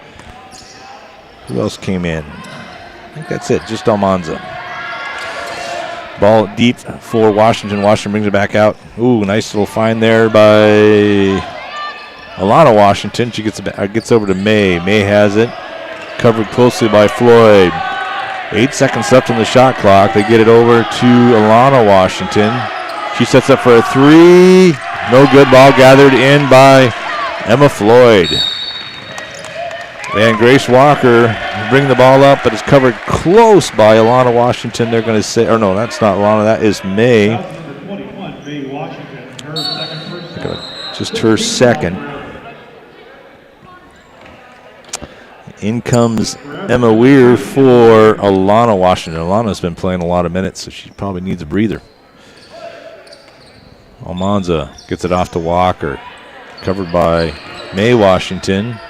who else came in? I think that's it, just Almanza. Ball deep for Washington. Washington brings it back out. Ooh, nice little find there by Alana Washington. She gets over to May. May has it. Covered closely by Floyd. 8 seconds left on the shot clock. They get it over to Alana Washington. She sets up for a three. No good. Ball gathered in by Emma Floyd. And Grace Walker bring the ball up, but it's covered close by Alana Washington. They're going to say, or no, that's not Alana. That is May. Just her second. In comes Emma Weir for Alana Washington. Alana's been playing a lot of minutes, so she probably needs a breather. Almanza gets it off to Walker. Covered by May Washington.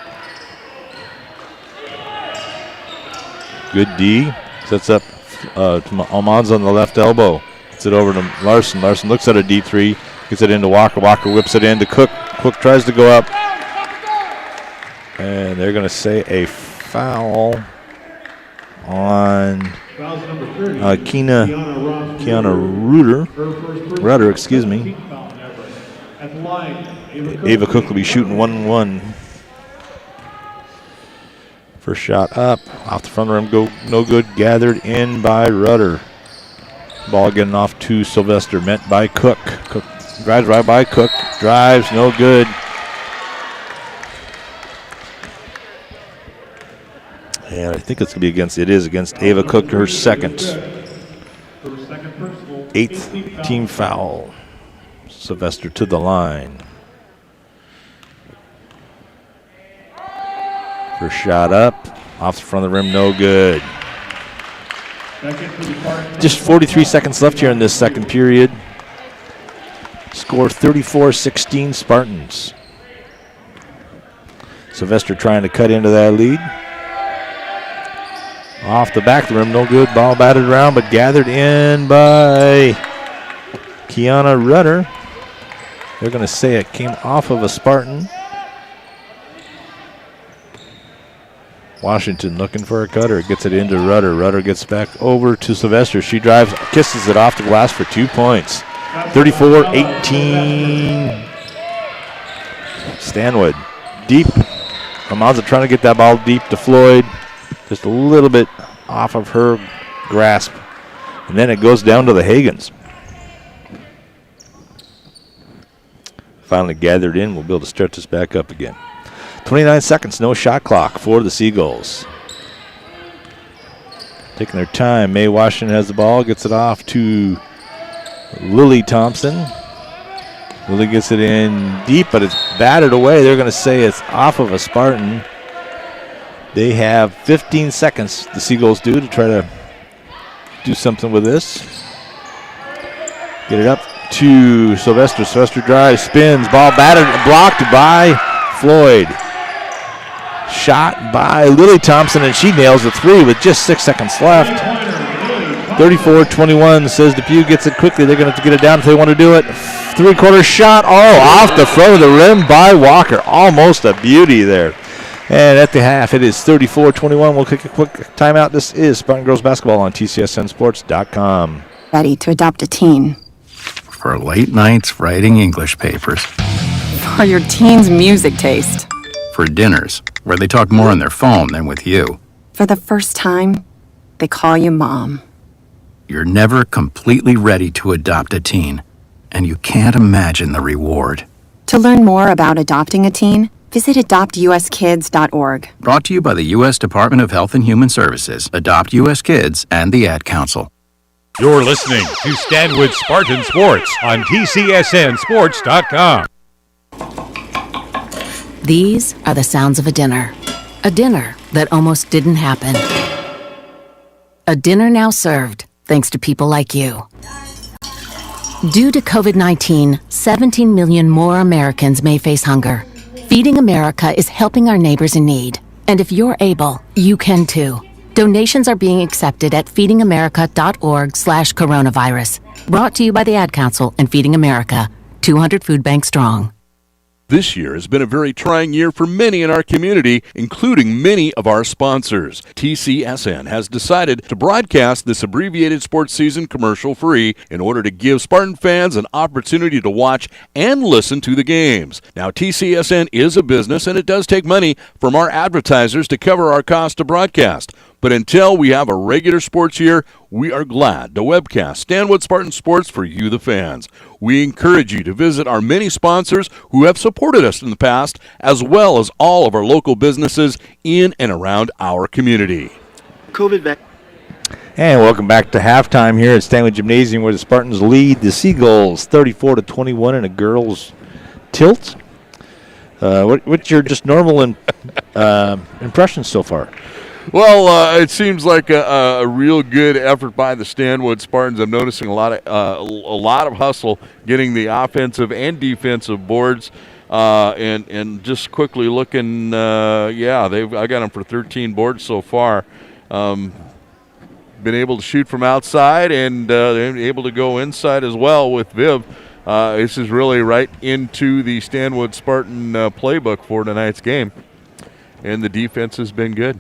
Good D. Sets up to Almanza on the left elbow. Gets it over to Larson. Larson looks at a deep three. Gets it into Walker. Walker whips it in to Cook. Cook tries to go up. And they're going to say a foul on Kiana Rudder, excuse me. Ava Cook will be shooting 1-1. First shot up, off the front of the rim, no good. Gathered in by Rudder. Ball getting off to Sylvester, met by Cook. Cook drives right by Cook, drives, no good. And I think it's going to be against Ava Cook, her second. 8th team foul. Sylvester to the line. First shot up, off the front of the rim, no good. Just 43 seconds left here in this second period. Score 34-16 Spartans. Sylvester trying to cut into that lead. Off the back of the rim, no good. Ball batted around, but gathered in by Kiana Rudder. They're going to say it came off of a Spartan. Washington looking for a cutter. Gets it into Rudder. Rudder gets back over to Sylvester. She drives, kisses it off the glass for 2 points. 34-18. Stanwood. Deep. Almanza trying to get that ball deep to Floyd. Just a little bit off of her grasp. And then it goes down to the Hagans. Finally gathered in. We'll be able to start this back up again. 29 seconds, no shot clock for the Seagulls. Taking their time. May Washington has the ball, gets it off to Lily Thompson. Lily gets it in deep, but it's battered away. They're going to say it's off of a Spartan. They have 15 seconds, the Seagulls do, to try to do something with this. Get it up to Sylvester. Sylvester drives, spins, ball battered, blocked by Floyd. shot by Lily Thompson, and she nails the three with just 6 seconds left. 34-21 says Depew gets it quickly. They're going to have to get it down if they want to do it. Three-quarter shot. Off the front of the rim by Walker. Almost a beauty there. And at the half, it is 34-21. We'll take a quick timeout. This is Spartan Girls Basketball on TCSNSports.com. Ready to adopt a teen. For late nights writing English papers. For your teen's music taste. For dinners, where they talk more on their phone than with you. For the first time, they call you Mom. You're never completely ready to adopt a teen, and you can't imagine the reward. To learn more about adopting a teen, visit adoptuskids.org. Brought to you by the U.S. Department of Health and Human Services, Adopt U.S. Kids, and the Ad Council. You're listening to Stanwood Spartan Sports on TCSNSports.com. These are the sounds of a dinner. A dinner that almost didn't happen. A dinner now served, thanks to people like you. Due to COVID-19, 17 million more Americans may face hunger. Feeding America is helping our neighbors in need. And if you're able, you can too. Donations are being accepted at feedingamerica.org/coronavirus. Brought to you by the Ad Council and Feeding America, 200 food banks strong. This year has been a very trying year for many in our community, including many of our sponsors. TCSN has decided to broadcast this abbreviated sports season commercial-free in order to give Spartan fans an opportunity to watch and listen to the games. Now, TCSN is a business, and it does take money from our advertisers to cover our cost to broadcast. But until we have a regular sports year, we are glad to webcast Stanwood Spartan Sports for you, the fans. We encourage you to visit our many sponsors who have supported us in the past, as well as all of our local businesses in and around our community. And welcome back to halftime here at Stanwood Gymnasium, where the Spartans lead the Seagulls 34-21 in a girls' tilt. What's your just normal impressions so far? Well, it seems like a real good effort by the Stanwood Spartans. I'm noticing a lot of hustle getting the offensive and defensive boards, and just quickly looking, I got them for 13 boards so far. Been able to shoot from outside and they're able to go inside as well with Viv. This is really right into the Stanwood Spartan playbook for tonight's game, and the defense has been good.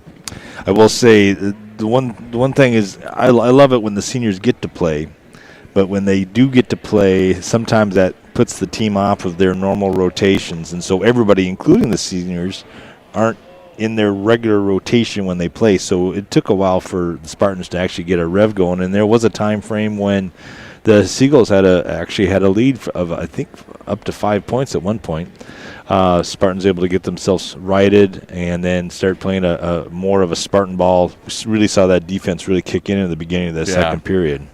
I will say the one thing is I love it when the seniors get to play, but when they do get to play, sometimes that puts the team off of their normal rotations, and so everybody, including the seniors, aren't in their regular rotation when they play. So it took a while for the Spartans to actually get a rev going, and there was a time frame when the Seagulls actually had a lead of, I think, up to 5 points at one point. Spartans able to get themselves righted and then start playing a more of a Spartan ball. We really saw that defense really kick in at the beginning of the second period.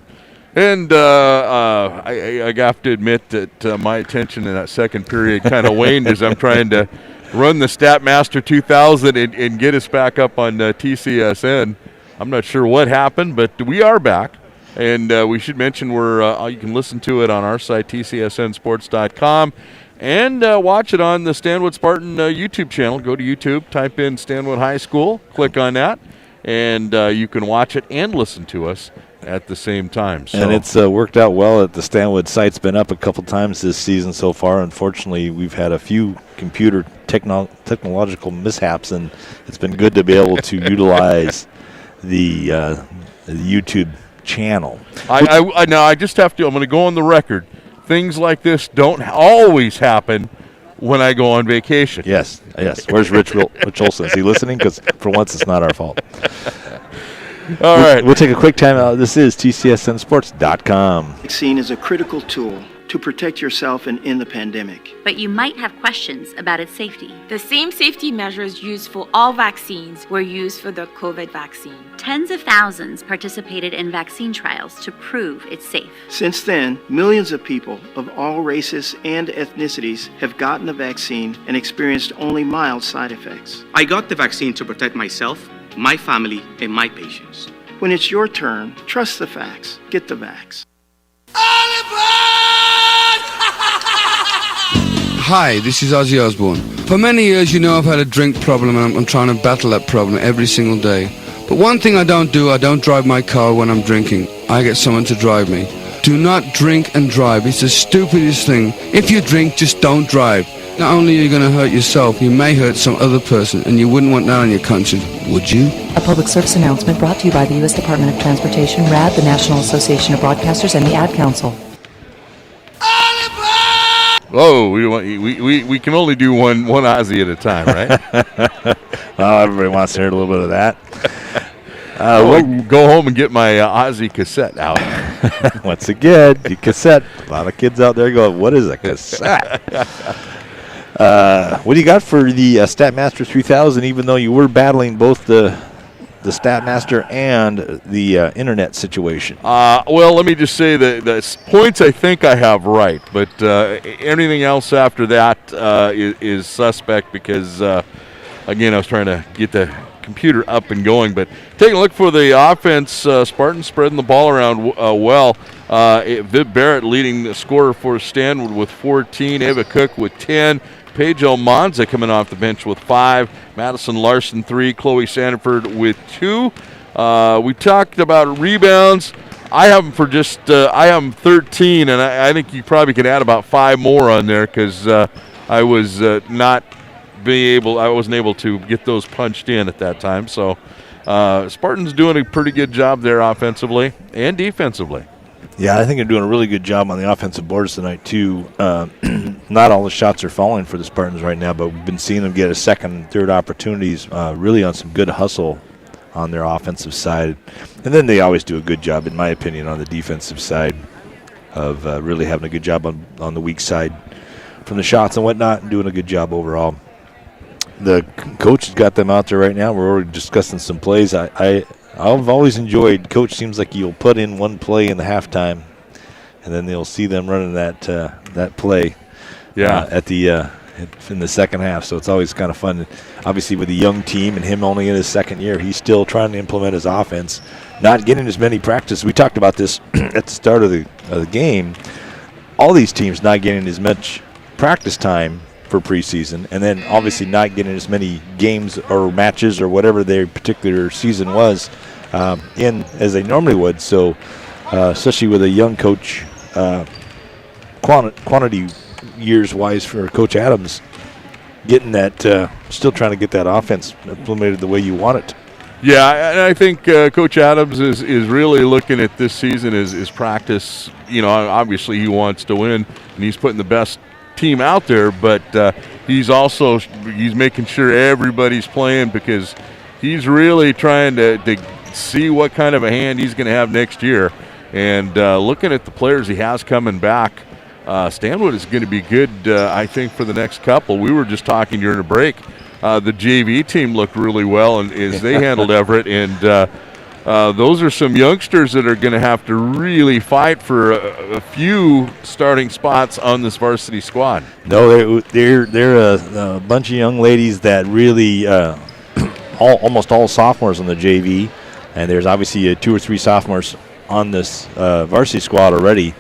And I have to admit that my attention in that second period kind of waned as I'm trying to run the Statmaster 2000 and get us back up on TCSN. I'm not sure what happened, but we are back. And we should mention you can listen to it on our site, TCSNSports.com. And watch it on the Stanwood Spartan YouTube channel. Go to YouTube, type in Stanwood High School, click on that, and you can watch it and listen to us at the same time. So. And it's worked out well. At the Stanwood site's been up a couple times this season so far. Unfortunately, we've had a few computer technological mishaps, and it's been good to be able to utilize the YouTube channel. I just have to. I'm going to go on the record. Things like this don't always happen when I go on vacation. Yes. Where's Rich Olson? Is he listening? Because for once, it's not our fault. All right. We'll take a quick time out. This is TCSNSports.com. Vaccine is a critical tool to protect yourself and in the pandemic. But you might have questions about its safety. The same safety measures used for all vaccines were used for the COVID vaccine. Tens of thousands participated in vaccine trials to prove it's safe. Since then, millions of people of all races and ethnicities have gotten the vaccine and experienced only mild side effects. I got the vaccine to protect myself, my family, and my patients. When it's your turn, trust the facts. Get the vax. Hi, this is Ozzy Osbourne. For many years, you know I've had a drink problem, and I'm trying to battle that problem every single day. But one thing I don't drive my car when I'm drinking. I get someone to drive me. Do not drink and drive. It's the stupidest thing. If you drink, just don't drive. Not only are you going to hurt yourself, you may hurt some other person, and you wouldn't want that on your conscience, would you? A public service announcement brought to you by the U.S. Department of Transportation, RAD, the National Association of Broadcasters, and the Ad Council. Oh, we can only do one Ozzy at a time, right? Oh, everybody wants to hear a little bit of that. We'll go home and get my Ozzy cassette out. Once again, the cassette. A lot of kids out there go, what is a cassette? What do you got for the StatMaster 3000, even though you were battling both the StatMaster and the internet situation? Well, let me just say the points I think I have right, but anything else after that is suspect because, again, I was trying to get the computer up and going. But taking a look for the offense, Spartan spreading the ball around well. Viv Barrett leading the scorer for Stanwood with 14, Ava Cook with 10, Paige Almanza coming off the bench with 5, Madison Larson 3, Chloe Sandiford with 2. We talked about rebounds. I have them for just I have them 13, and I think you probably could add about 5 more on there because I was I wasn't able to get those punched in at that time. So Spartan's doing a pretty good job there offensively and defensively. Yeah, I think they're doing a really good job on the offensive boards tonight, too. Not all the shots are falling for the Spartans right now, but we've been seeing them get a second and third opportunities really on some good hustle on their offensive side. And then they always do a good job, in my opinion, on the defensive side of really having a good job on the weak side from the shots and whatnot and doing a good job overall. The coach has got them out there right now. We're already discussing some plays. I've always enjoyed, coach seems like you'll put in one play in the halftime, and then they'll see them running that play in the second half. So it's always kind of fun. Obviously, with a young team and him only in his second year, he's still trying to implement his offense, not getting as many practices. We talked about this at the start of the game. All these teams not getting as much practice time for preseason, and then obviously not getting as many games or matches or whatever their particular season was in as they normally would. So especially with a young coach, quantity years-wise for Coach Adams, getting that, still trying to get that offense implemented the way you want it. Yeah, and I think Coach Adams is really looking at this season as practice. You know, obviously he wants to win, and he's putting the best team out there, but he's making sure everybody's playing because he's really trying to see what kind of a hand he's going to have next year. And looking at the players he has coming back, Stanwood is going to be good, I think, for the next couple. We were just talking during the break. The JV team looked really well and as they handled Everett, and those are some youngsters that are going to have to really fight for a few starting spots on this varsity squad. No, they're a bunch of young ladies that really almost all sophomores on the JV, and there's obviously 2 or 3 sophomores on this varsity squad already,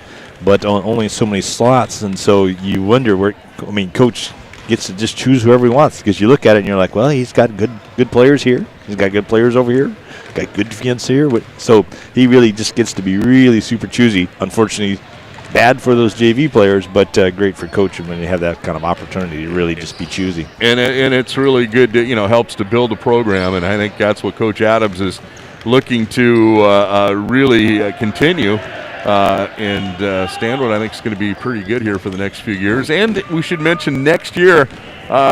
but only so many slots, and so you wonder where. I mean, Coach gets to just choose whoever he wants because you look at it and you're like, well, he's got good players here, he's got good players over here. Got good defense here, so he really just gets to be really super choosy. Unfortunately, bad for those JV players, but great for coaching when you have that kind of opportunity to really just be choosy. And it's really good to, helps to build a program, and I think that's what Coach Adams is looking to really continue. And Stanwood, I think, is going to be pretty good here for the next few years. And we should mention next year,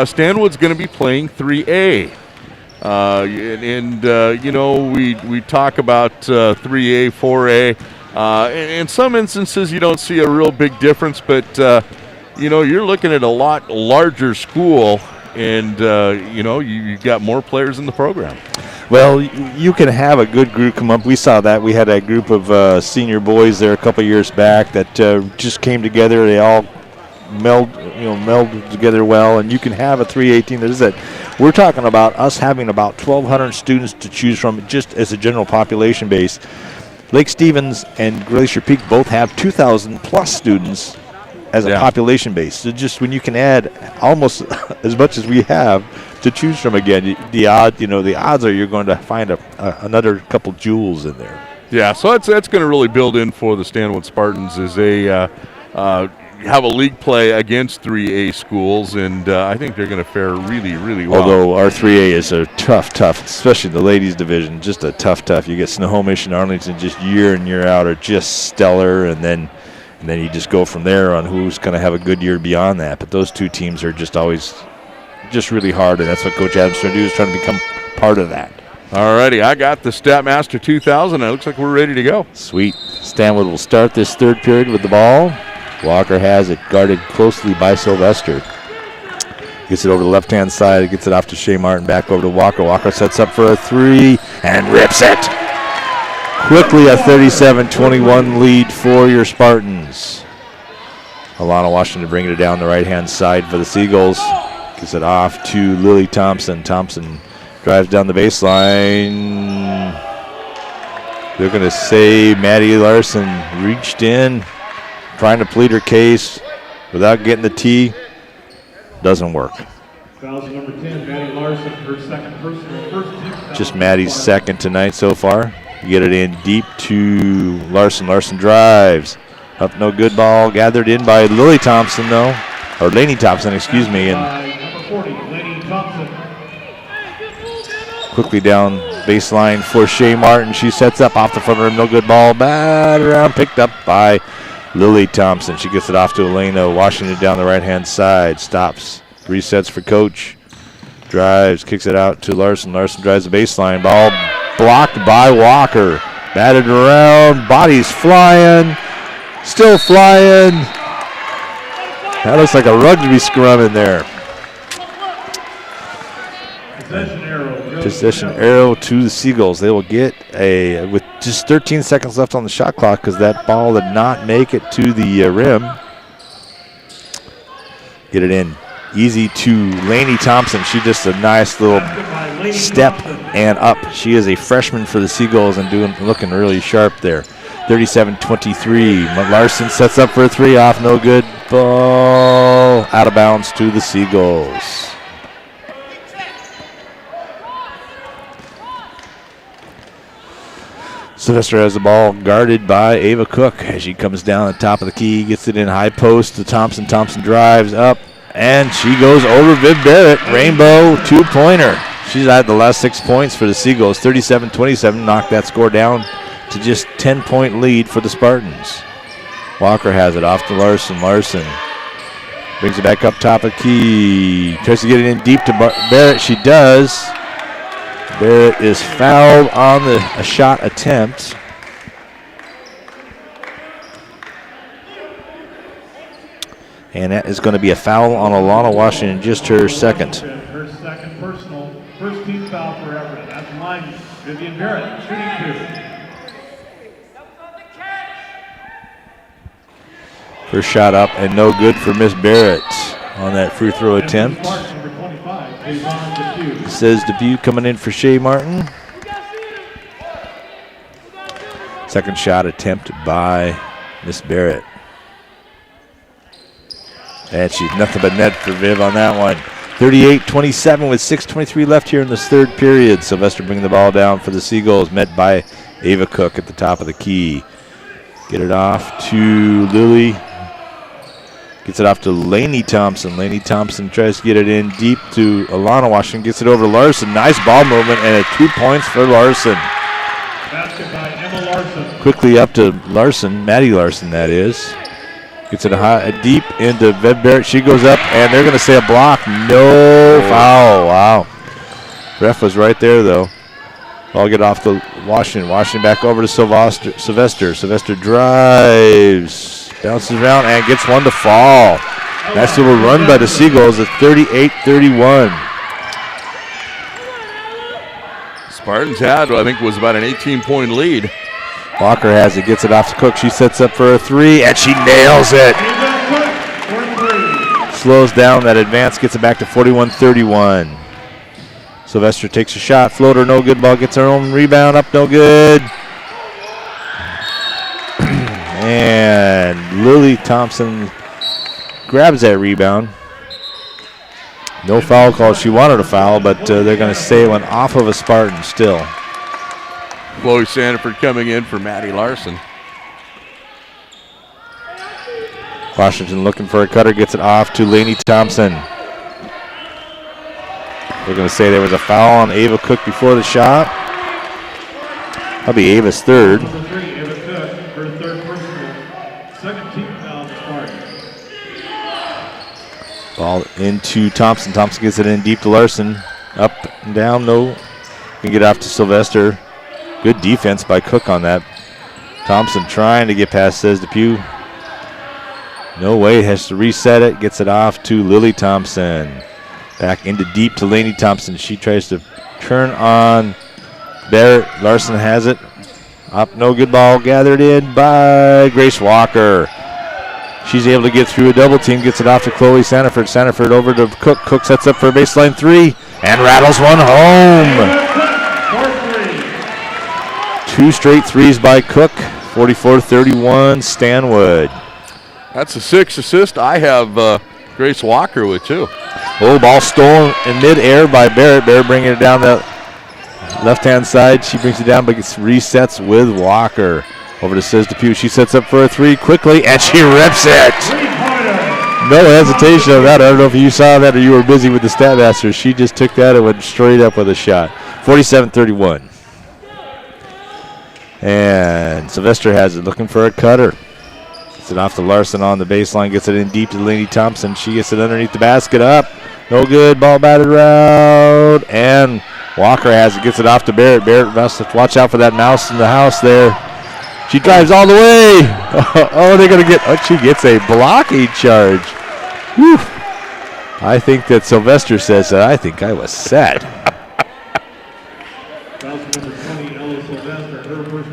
Stanwood's going to be playing 3A. We talk about 3A, 4A. In some instances, you don't see a real big difference, but, you're looking at a lot larger school, and, you've got more players in the program. Well, you can have a good group come up. We saw that. We had a group of senior boys there a couple years back that just came together. They all melded together well, and you can have a 3A team. We're talking about us having about 1,200 students to choose from just as a general population base. Lake Stevens and Glacier Peak both have 2,000 plus students as a population base. So just when you can add almost as much as we have to choose from again, the odds are you're going to find another couple jewels in there. Yeah, so that's going to really build in for the Stanwood Spartans as they have a league play against 3A schools, and I think they're going to fare really, really well. Although our 3A is a tough, especially the ladies division, just a tough. You get Snohomish and Arlington just year in, year out are just stellar, and then you just go from there on who's going to have a good year beyond that. But those two teams are just always just really hard, and that's what Coach Adams is trying to do, is trying to become part of that. All righty, I got the Statmaster 2000, and it looks like we're ready to go. Sweet. Stanwood will start this third period with the ball. Walker has it guarded closely by Sylvester. Gets it over the left-hand side. Gets it off to Shea Martin. Back over to Walker. Walker sets up for a three and rips it. Quickly a 37-21 lead for your Spartans. Alana Washington bringing it down the right-hand side for the Seagulls. Gets it off to Lily Thompson. Thompson drives down the baseline. They're going to say Maddie Larson reached in, trying to plead her case without getting the tee. Doesn't work. Fouls number 10, Maddie Larson, her second personal, first team. Just Maddie's second tonight so far. You get it in deep to Larson. Larson drives. Up, no good. Ball gathered in by Lily Thompson, though. Or Lainey Thompson, excuse me. And number 40, Lainey Thompson. Quickly down baseline for Shea Martin. She sets up off the front rim. No good. Ball batted around. Picked up by Lily Thompson. She gets it off to Elena Washington down the right-hand side. Stops. Resets for Coach. Drives. Kicks it out to Larson. Larson drives the baseline. Ball blocked by Walker. Batted around. Bodies flying. Still flying. That looks like a rugby scrum in there. Possession arrow to the Seagulls. They will get with just 13 seconds left on the shot clock because that ball did not make it to the rim. Get it in. Easy to Lainey Thompson. She just a nice little step and up. She is a freshman for the Seagulls and looking really sharp there. 37-23. Larson sets up for a three off. No good. Ball out of bounds to the Seagulls. Sylvester has the ball guarded by Ava Cook as she comes down the top of the key, gets it in high post to Thompson. Thompson drives up, and she goes over Viv Barrett. Rainbow two-pointer. She's had the last 6 points for the Seagulls. 37-27, knocked that score down to just 10-point lead for the Spartans. Walker has it off to Larson. Larson brings it back up top of the key. Tries to get it in deep to Barrett. She does. Barrett is fouled on a shot attempt. And that is going to be a foul on Alana Washington, just her second. Her second personal, first team foul for Everett. That's line, Vivian Barrett, shooting two. First shot up and no good for Miss Barrett on that free throw attempt. It says debut coming in for Shea Martin. Second shot attempt by Miss Barrett. And she's nothing but net for Viv on that one. 38-27 with 6:23 left here in this third period. Sylvester bringing the ball down for the Seagulls, met by Ava Cook at the top of the key. Get it off to Lily. Gets it off to Lainey Thompson. Lainey Thompson tries to get it in deep to Alana Washington. Gets it over to Larson. Nice ball movement and 2 points for Larson. Basket by Emma Larson. Quickly up to Larson, Maddie Larson that is. Gets it deep into Viv Barrett. She goes up and they're going to say a block. No foul. Wow. Ref was right there though. Ball get off to Washington. Washington back over to Sylvester. Sylvester drives. Bounces around and gets one to fall. Nice little run by the Seagulls at 38-31. Spartans had, I think, was about an 18-point lead. Walker has it, gets it off to Cook. She sets up for a three, and she nails it. Slows down that advance, gets it back to 41-31. Sylvester takes a shot, floater, no good. Ball gets her own rebound, up, no good. And Lily Thompson grabs that rebound. No foul call. She wanted a foul, but they're going to say it went off of a Spartan still. Chloe Sanford coming in for Maddie Larson. Washington looking for a cutter, gets it off to Lainey Thompson. They're going to say there was a foul on Ava Cook before the shot. That'll be Ava's third. Number 3, Ava Cook, her third personal. Second team foul to Spartan. Ball into Thompson. Thompson gets it in deep to Larson. Up and down, no. Can get off to Sylvester. Good defense by Cook on that. Thompson trying to get past Says Depew. No way, has to reset it. Gets it off to Lily Thompson. Back into deep to Lainey Thompson. She tries to turn on Barrett. Larson has it. Up, no good ball. Gathered in by Grace Walker. She's able to get through a double team. Gets it off to Chloe Sanford. Sanford over to Cook. Cook sets up for a baseline three and rattles one home. 2 straight threes by Cook. 44-31 Stanwood. That's a 6th assist. I have Grace Walker with 2. Oh, ball stolen in midair by Barrett. Barrett bringing it down the left-hand side. She brings it down, but gets resets with Walker. Over to Says Depew. She sets up for a 3 quickly, and she rips it. No hesitation of that. I don't know if you saw that or you were busy with the stat master. She just took that and went straight up with a shot. 47-31. And Sylvester has it, looking for a cutter. Gets it off to Larson on the baseline. Gets it in deep to Lainey Thompson. She gets it underneath the basket. Up. No good. Ball batted around. And Walker has it. Gets it off to Barrett. Barrett must have to watch out for that mouse in the house there. She drives all the way. Oh, they're going to get. Oh, she gets a blocking charge. Whew. I think that Sylvester says that I think I was set.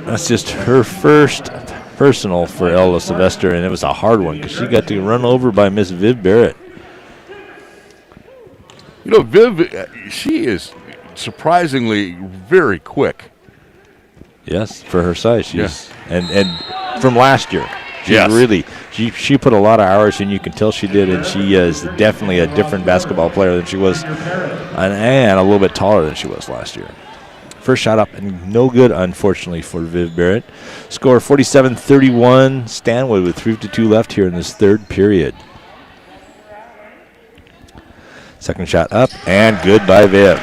That's just her first personal for Ella Sylvester, and it was a hard one because she got to run over by Miss Viv Barrett. You know, Viv, she is surprisingly very quick. Yes, for her size, she's and from last year, she's really she put a lot of hours in. You can tell she did, and she is definitely a different basketball player than she was, and a little bit taller than she was last year. First shot up and no good, unfortunately, for Viv Barrett. Score 47-31. Stanwood with 3:52 left here in this third period. Second shot up and good by Viv.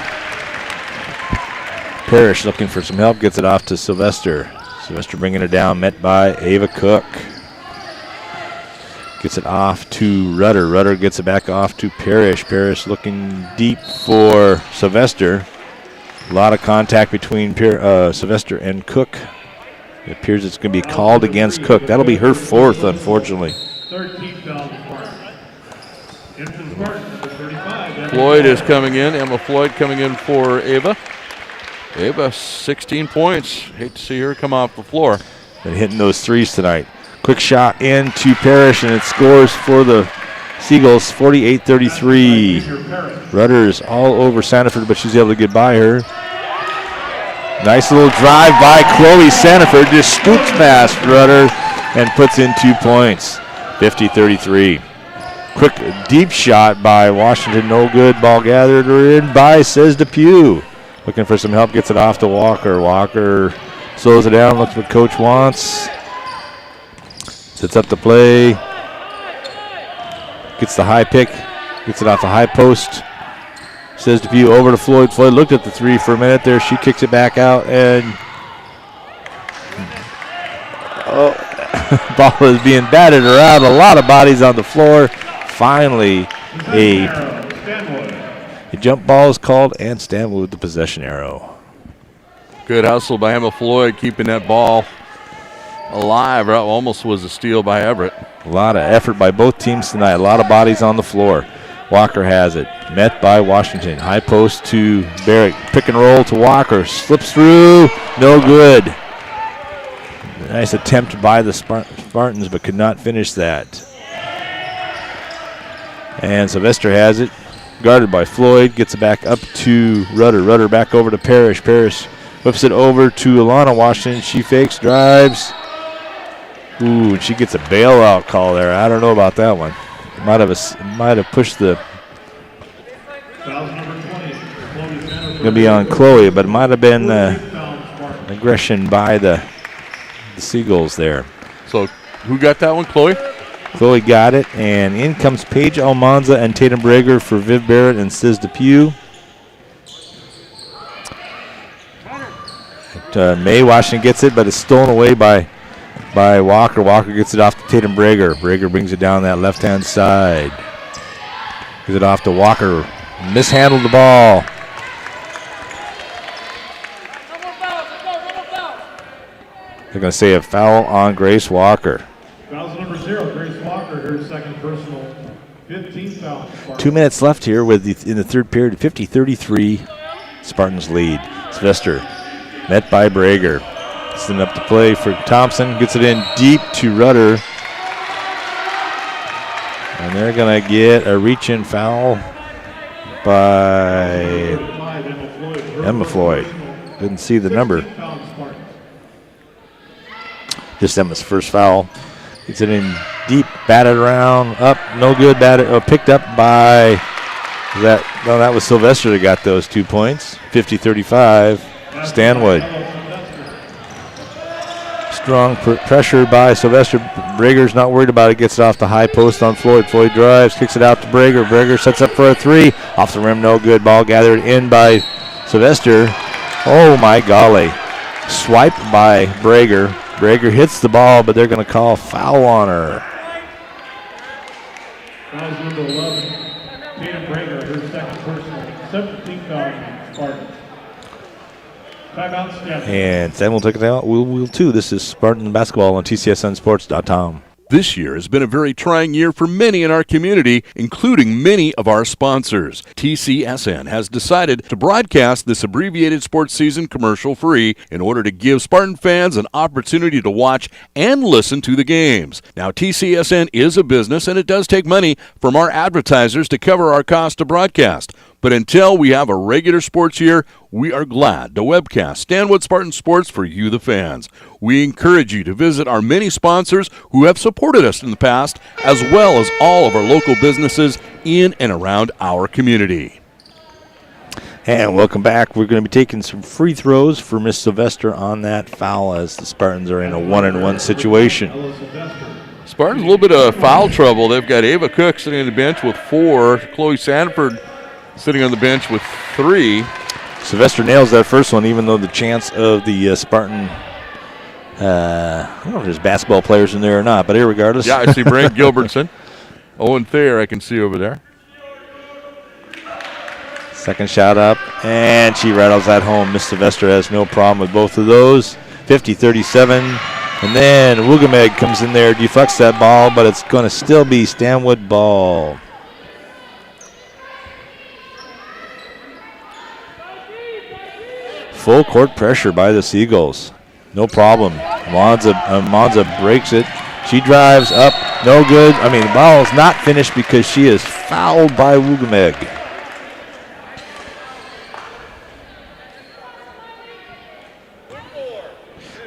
Parrish looking for some help, gets it off to Sylvester. Sylvester bringing it down, met by Ava Cook. Gets it off to Rudder. Rudder gets it back off to Parrish. Parrish looking deep for Sylvester. A lot of contact between Sylvester and Cook. It appears it's going to be called against Cook. That'll be her 4th, unfortunately. 13th foul to Spartan. Into Spartan, number 35. Floyd is coming in. Emma Floyd coming in for Ava. Ava, 16 points. Hate to see her come off the floor. Been hitting those threes tonight. Quick shot into Parrish, and it scores for the Seagulls, 48-33. Rudder's all over Sanford, but she's able to get by her. Nice little drive by Chloe Sanford. Just scoops past Rudder and puts in 2 points. 50-33. Quick deep shot by Washington. No good. Ball gathered in by Says Depew. Looking for some help. Gets it off to Walker. Walker slows it down. Looks what coach wants. Sets up the play. Gets the high pick. Gets it off the high post. Says Depew over to Floyd. Floyd looked at the 3 for a minute there. She kicks it back out, and ball is being batted around. A lot of bodies on the floor. Finally, a jump ball is called, and Stanwood with the possession arrow. Good hustle by Emma Floyd, keeping that ball alive. Almost was a steal by Everett. A lot of effort by both teams tonight. A lot of bodies on the floor. Walker has it. Met by Washington. High post to Barrett. Pick and roll to Walker. Slips through. No good. Nice attempt by the Spartans, but could not finish that. And Sylvester has it. Guarded by Floyd. Gets it back up to Rudder. Rudder back over to Parrish. Parrish whips it over to Alana Washington. She fakes, drives. Ooh, and she gets a bailout call there. I don't know about that one. might have pushed the. Going to be on Chloe, but it might have been aggression by the Seagulls there. So who got that one, Chloe? Chloe got it, and in comes Paige Almanza and Tatum Brager for Viv Barrett and Sis Depew. May Washington gets it, but it's stolen away by Walker. Walker gets it off to Tatum Brager. Brager brings it down that left-hand side. Gives it off to Walker. Mishandled the ball. They're going to say a foul on Grace Walker. Foul number 0, Grace Walker, her second personal, 15th foul. 2 minutes left here in the third period. 50-33, Spartans lead. Sylvester met by Brager. Sending up the play for Thompson. Gets it in deep to Rudder. And they're going to get a reach-in foul by Emma Floyd. Didn't see the number. Just Emma's first foul. Gets it in deep, batted around, up, no good, picked up by that was Sylvester that got those 2 points. 50-35, Stanwood. Strong pressure by Sylvester. Brager's not worried about it. Gets it off the high post on Floyd. Floyd drives, kicks it out to Brager. Brager sets up for a 3. Off the rim, no good. Ball gathered in by Sylvester. Oh my golly. Swipe by Brager. Brager hits the ball, but they're going to call foul on her. Foul number 11, Tatum Brager, her second personal, 17th foul, Spartan. Timeout, Stanwood. And Stanwood will take it out. We'll too. This is Spartan Basketball on TCSNsports.com. This year has been a very trying year for many in our community, including many of our sponsors. TCSN has decided to broadcast this abbreviated sports season commercial-free in order to give Spartan fans an opportunity to watch and listen to the games. Now, TCSN is a business, and it does take money from our advertisers to cover our cost to broadcast. But until we have a regular sports year, we are glad to webcast Stanwood Spartan Sports for you, the fans. We encourage you to visit our many sponsors who have supported us in the past, as well as all of our local businesses in and around our community. And welcome back. We're going to be taking some free throws for Miss Sylvester on that foul as the Spartans are in a 1-on-1 situation. Spartans a little bit of foul trouble. They've got Ava Cook sitting on the bench with 4. Chloe Sanford sitting on the bench with 3. Sylvester nails that first one, even though the chance of the Spartan, I don't know if there's basketball players in there or not, but irregardless. Yeah, I see Brent Gilbertson. Owen Thayer I can see over there. Second shot up, and she rattles that home. Miss Sylvester has no problem with both of those. 50-37, and then Wugameg comes in there, deflects that ball, but it's going to still be Stanwood ball. Full court pressure by the Seagulls. No problem. Monza breaks it. She drives up. No good. I mean, the ball is not finished because she is fouled by Wugameg.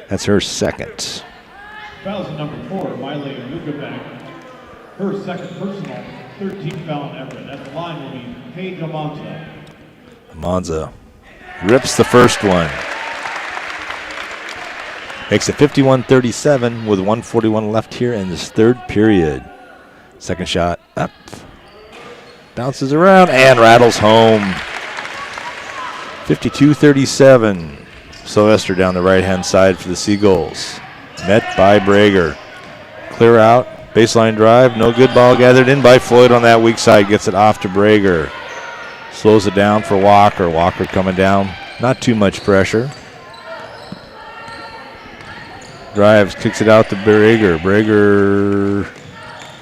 That's her second. Foul's number 4, Miley Wugameg. Her second personal, 13th foul in Everett. At the line will be Paige Almanza. Almanza rips the first one. Makes it 51-37 with 1:41 left here in this third period. Second shot up. Bounces around and rattles home. 52-37. Sylvester down the right-hand side for the Seagulls. Met by Brager. Clear out. Baseline drive. No good. Ball gathered in by Floyd on that weak side. Gets it off to Brager. Slows it down for Walker. Walker coming down. Not too much pressure. Drives, kicks it out to Brager. Brager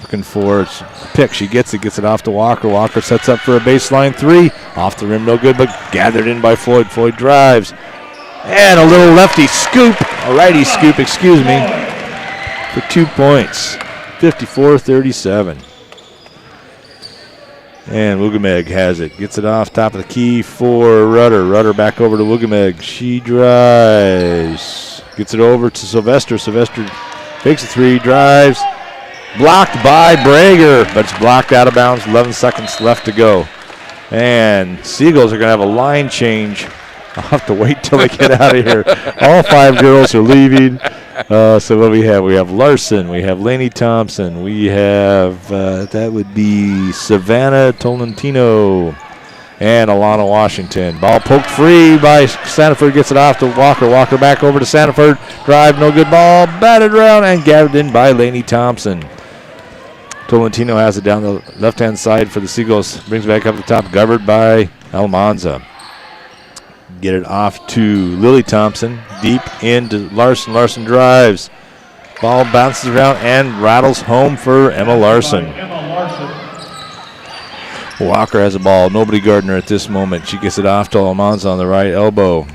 looking for a pick. She gets it off to Walker. Walker sets up for a baseline 3. Off the rim, no good, but gathered in by Floyd. Floyd drives. And a little lefty scoop, a righty scoop, excuse me, for 2 points. 54-37. And Wugameg has it. Gets it off top of the key for Rudder. Rudder back over to Wugameg. She drives. Gets it over to Sylvester. Sylvester takes a 3, drives, Blocked by Brager, but it's blocked out of bounds. 11 seconds left to go. And Seagulls are going to have a line change. I'll have to wait till they get out of here. All 5 girls are leaving. So what do we have? We have Larson. We have Lainey Thompson. We have, that would be Savannah Tolentino and Alana Washington. Ball poked free by Sanford. Gets it off to Walker. Walker back over to Sanford. Drive, no good ball. Batted around and gathered in by Lainey Thompson. Tolentino has it down the left-hand side for the Seagulls. Brings it back up the top. Governed by Almanza. Get it off to Lily Thompson. Deep into Larson. Larson drives. Ball bounces around and rattles home for Emma Larson. Walker has a ball. Nobody Gardner at this moment. She gets it off to Almanza on the right elbow.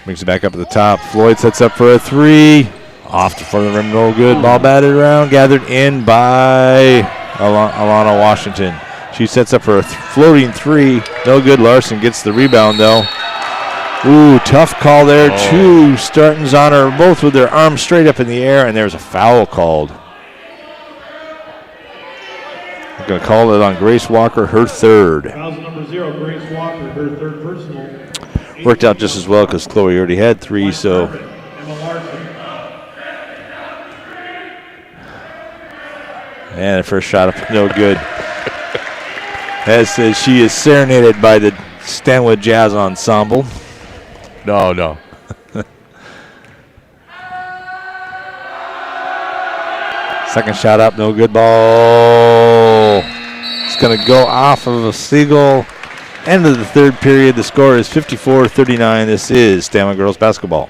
Brings it back up at the top. Floyd sets up for a 3. Off to front of the rim. No good. Ball batted around. Gathered in by Alana Washington. She sets up for a floating 3. No good. Larson gets the rebound, though. Ooh, tough call there. 2 Startons on her, both with their arms straight up in the air, and there's a foul called. We're going to call it on Grace Walker, her 3rd. Foul number 0, Grace Walker, her 3rd personal. Worked out just as well because Chloe already had 3, so. And the first shot up, no good. As she is serenaded by the Stanwood Jazz Ensemble. No. Second shot up, no good ball. It's going to go off of a Seagull. End of the 3rd period. The score is 54-39. This is Stanwood Girls Basketball.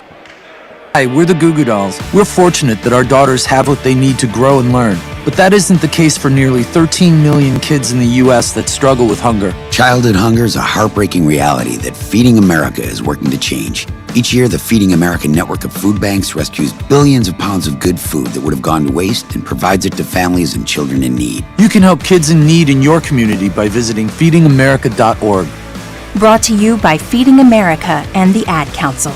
Hi, we're the Goo Goo Dolls. We're fortunate that our daughters have what they need to grow and learn. But that isn't the case for nearly 13 million kids in the U.S. that struggle with hunger. Childhood hunger is a heartbreaking reality that Feeding America is working to change. Each year, the Feeding America network of food banks rescues billions of pounds of good food that would have gone to waste and provides it to families and children in need. You can help kids in need in your community by visiting feedingamerica.org. Brought to you by Feeding America and the Ad Council.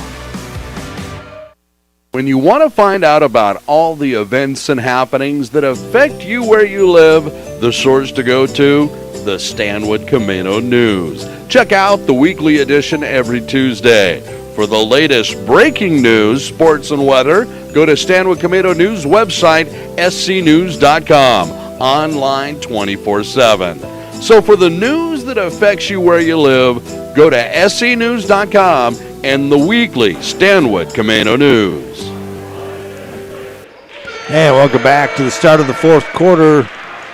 When you want to find out about all the events and happenings that affect you where you live, the source to go to, the Stanwood Camino News. Check out the weekly edition every Tuesday. For the latest breaking news, sports, and weather, go to Stanwood Camino News website, scnews.com, online 24/7. So for the news that affects you where you live, go to scnews.com and the weekly Stanwood Camino News. And welcome back to the start of the 4th quarter.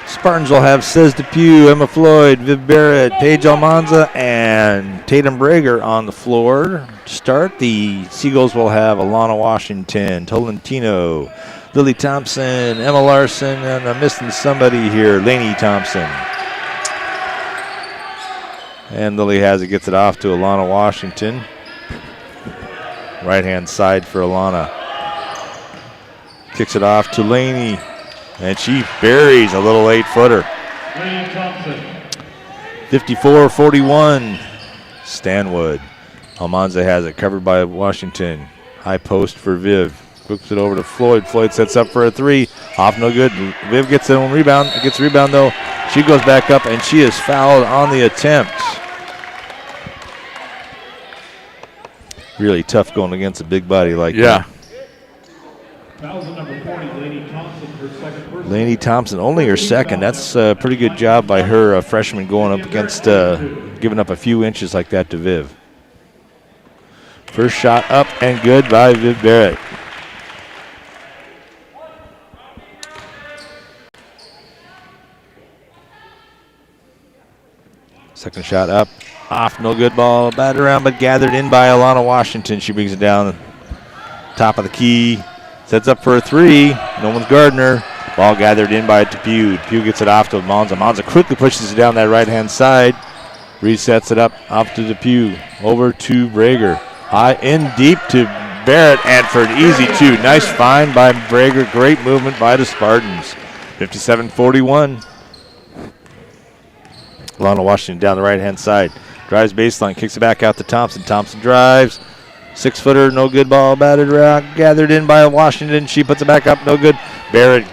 Spartans will have Cez Depew, Emma Floyd, Viv Barrett, Paige Almanza, and Tatum Brager on the floor. To start, the Seagulls will have Alana Washington, Tolentino, Lily Thompson, Emma Larson, and I'm missing somebody here, Lainey Thompson. And Lily has it, gets it off to Alana Washington. Right-hand side for Alana. Kicks it off to Lainey, and she buries a little 8-footer. 54-41, Stanwood. Almanza has it, covered by Washington. High post for Viv. Hooks it over to Floyd. Floyd sets up for a 3. Off, no good. Viv gets the rebound. Gets the rebound, though. She goes back up, and she is fouled on the attempt. Really tough going against a big body like that. Number 40, Lainey Thompson, her 2nd person. Lainey Thompson, only her 2nd. That's a pretty good job by her freshman going up against, giving up a few inches like that to Viv. First shot up and good by Viv Barrett. Second shot up, off, no good ball, batted around but gathered in by Alana Washington. She brings it down top of the key. Sets up for a 3. No one's Gardner. Ball gathered in by Depew. Depew gets it off to Monza. Monza quickly pushes it down that right-hand side. Resets it up off to Depew. Over to Brager. High in deep to Barrett. And for an easy 2. Nice find by Brager. Great movement by the Spartans. 57-41. Alana Washington down the right-hand side. Drives baseline. Kicks it back out to Thompson. Thompson drives. 6-footer, no good ball, batted around, gathered in by Washington. She puts it back up, no good. Barrett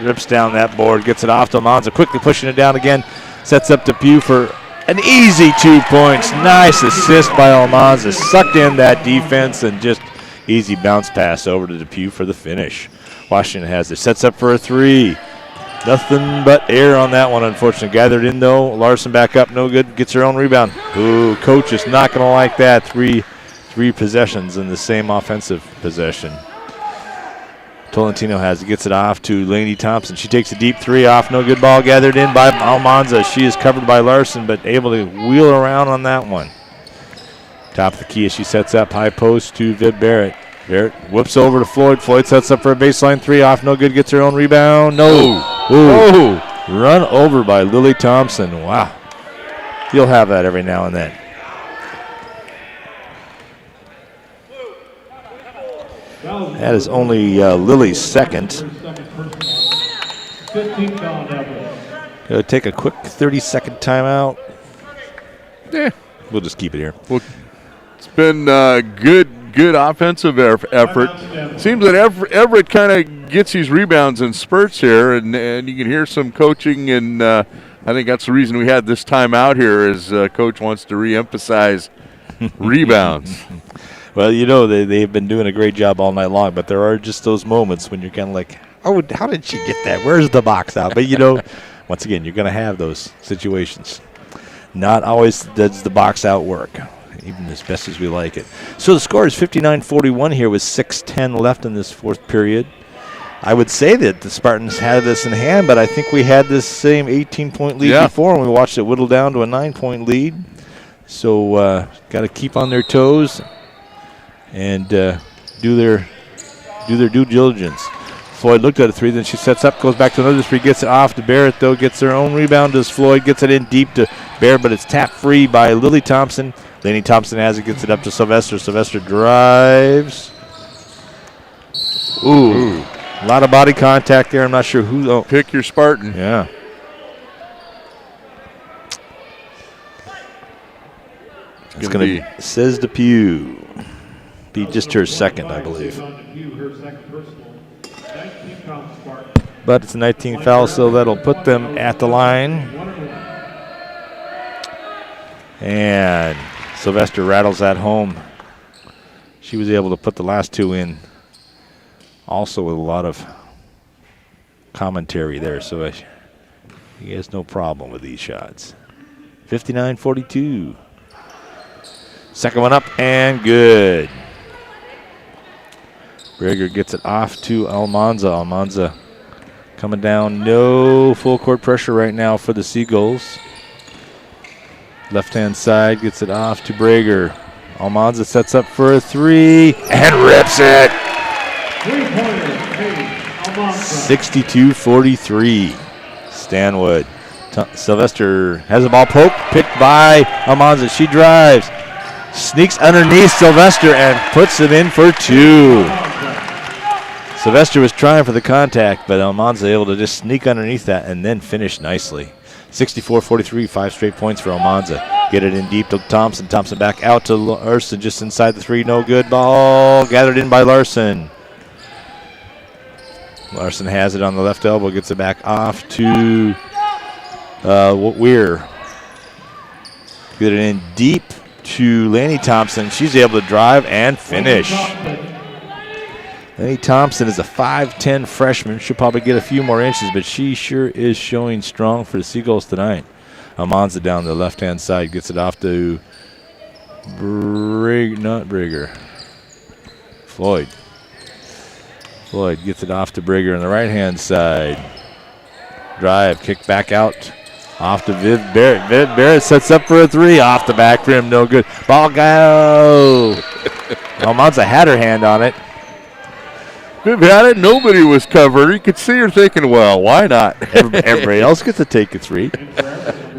rips down that board, gets it off to Almanza, quickly pushing it down again, sets up Depew for an easy 2 points. Nice assist by Almanza, sucked in that defense and just easy bounce pass over to Depew for the finish. Washington has it, sets up for a three. Nothing but air on that one, unfortunately. Gathered in, though. Larson back up, no good. Gets her own rebound. Ooh, coach is not going to like that. Three possessions in the same offensive possession. Tolentino has it, gets it off to Lainey Thompson. She takes a deep three off, no good ball. Gathered in by Almanza. She is covered by Larson, but able to wheel around on that one. Top of the key as she sets up, high post to Viv Barrett. Barrett whoops over to Floyd. Floyd sets up for a baseline three off, no good, gets her own rebound. No. Ooh. Run over by Lily Thompson. Wow. You'll have that every now and then. That is only Lily's second. Gonna take a quick 30-second timeout. We'll just keep it here. Well, it's been good offensive effort. Seems that Everett kind of gets these rebounds in spurts here, and you can hear some coaching, and I think that's the reason we had this timeout here is Coach wants to reemphasize rebounds. Well, you know, they've been doing a great job all night long, but there are just those moments when you're kind of like, oh, how did she get that? Where's the box out? But, you know, once again, you're going to have those situations. Not always does the box out work, even as best as we like it. So the score is 59-41 here with 6:10 left in this fourth period. I would say that the Spartans had this in hand, but I think we had this same 18-point lead before, and we watched it whittle down to a 9-point lead. So got to keep on their toes and do their due diligence. Floyd looked at a three, then she sets up, goes back to another three, gets it off to Barrett, though, gets her own rebound as Floyd gets it in deep to Barrett, but it's tapped free by Lily Thompson. Lainey Thompson has it, gets it up to Sylvester. Sylvester drives. Ooh. A lot of body contact there. I'm not sure who. Oh. Pick your Spartan. Yeah. It's going to be, says Depew. Be just her second, I believe. But it's a 19 foul, so that'll put them at the line. And Sylvester rattles that home. She was able to put the last two in also with a lot of commentary there, so he has no problem with these shots. 59-42. Second one up and good. Brager gets it off to Almanza. Almanza coming down. No full court pressure right now for the Seagulls. Left-hand side gets it off to Brager. Almanza sets up for a three and rips it. 62-43. Stanwood. Sylvester has the ball poked, picked by Almanza. She drives, sneaks underneath Sylvester and puts it in for two. Sylvester was trying for the contact, but Almanza able to just sneak underneath that and then finish nicely. 64-43, 5 straight points for Almanza. Get it in deep to Thompson. Thompson back out to Larson, just inside the three. No good. Ball gathered in by Larson. Larson has it on the left elbow, gets it back off to Weir. Get it in deep to Lainey Thompson. She's able to drive and finish. Lainey Thompson is a 5'10 freshman. She'll probably get a few more inches, but she sure is showing strong for the Seagulls tonight. Almanza down the left-hand side gets it off to Floyd. Floyd gets it off to Brigger on the right-hand side. Drive, kick back out. Off to Viv Barrett. Viv Barrett sets up for a three. Off the back rim, no good. Ball go. Almanza had her hand on it. Viv had it. Nobody was covered. You could see her thinking, well, why not? Everybody else gets to take a three.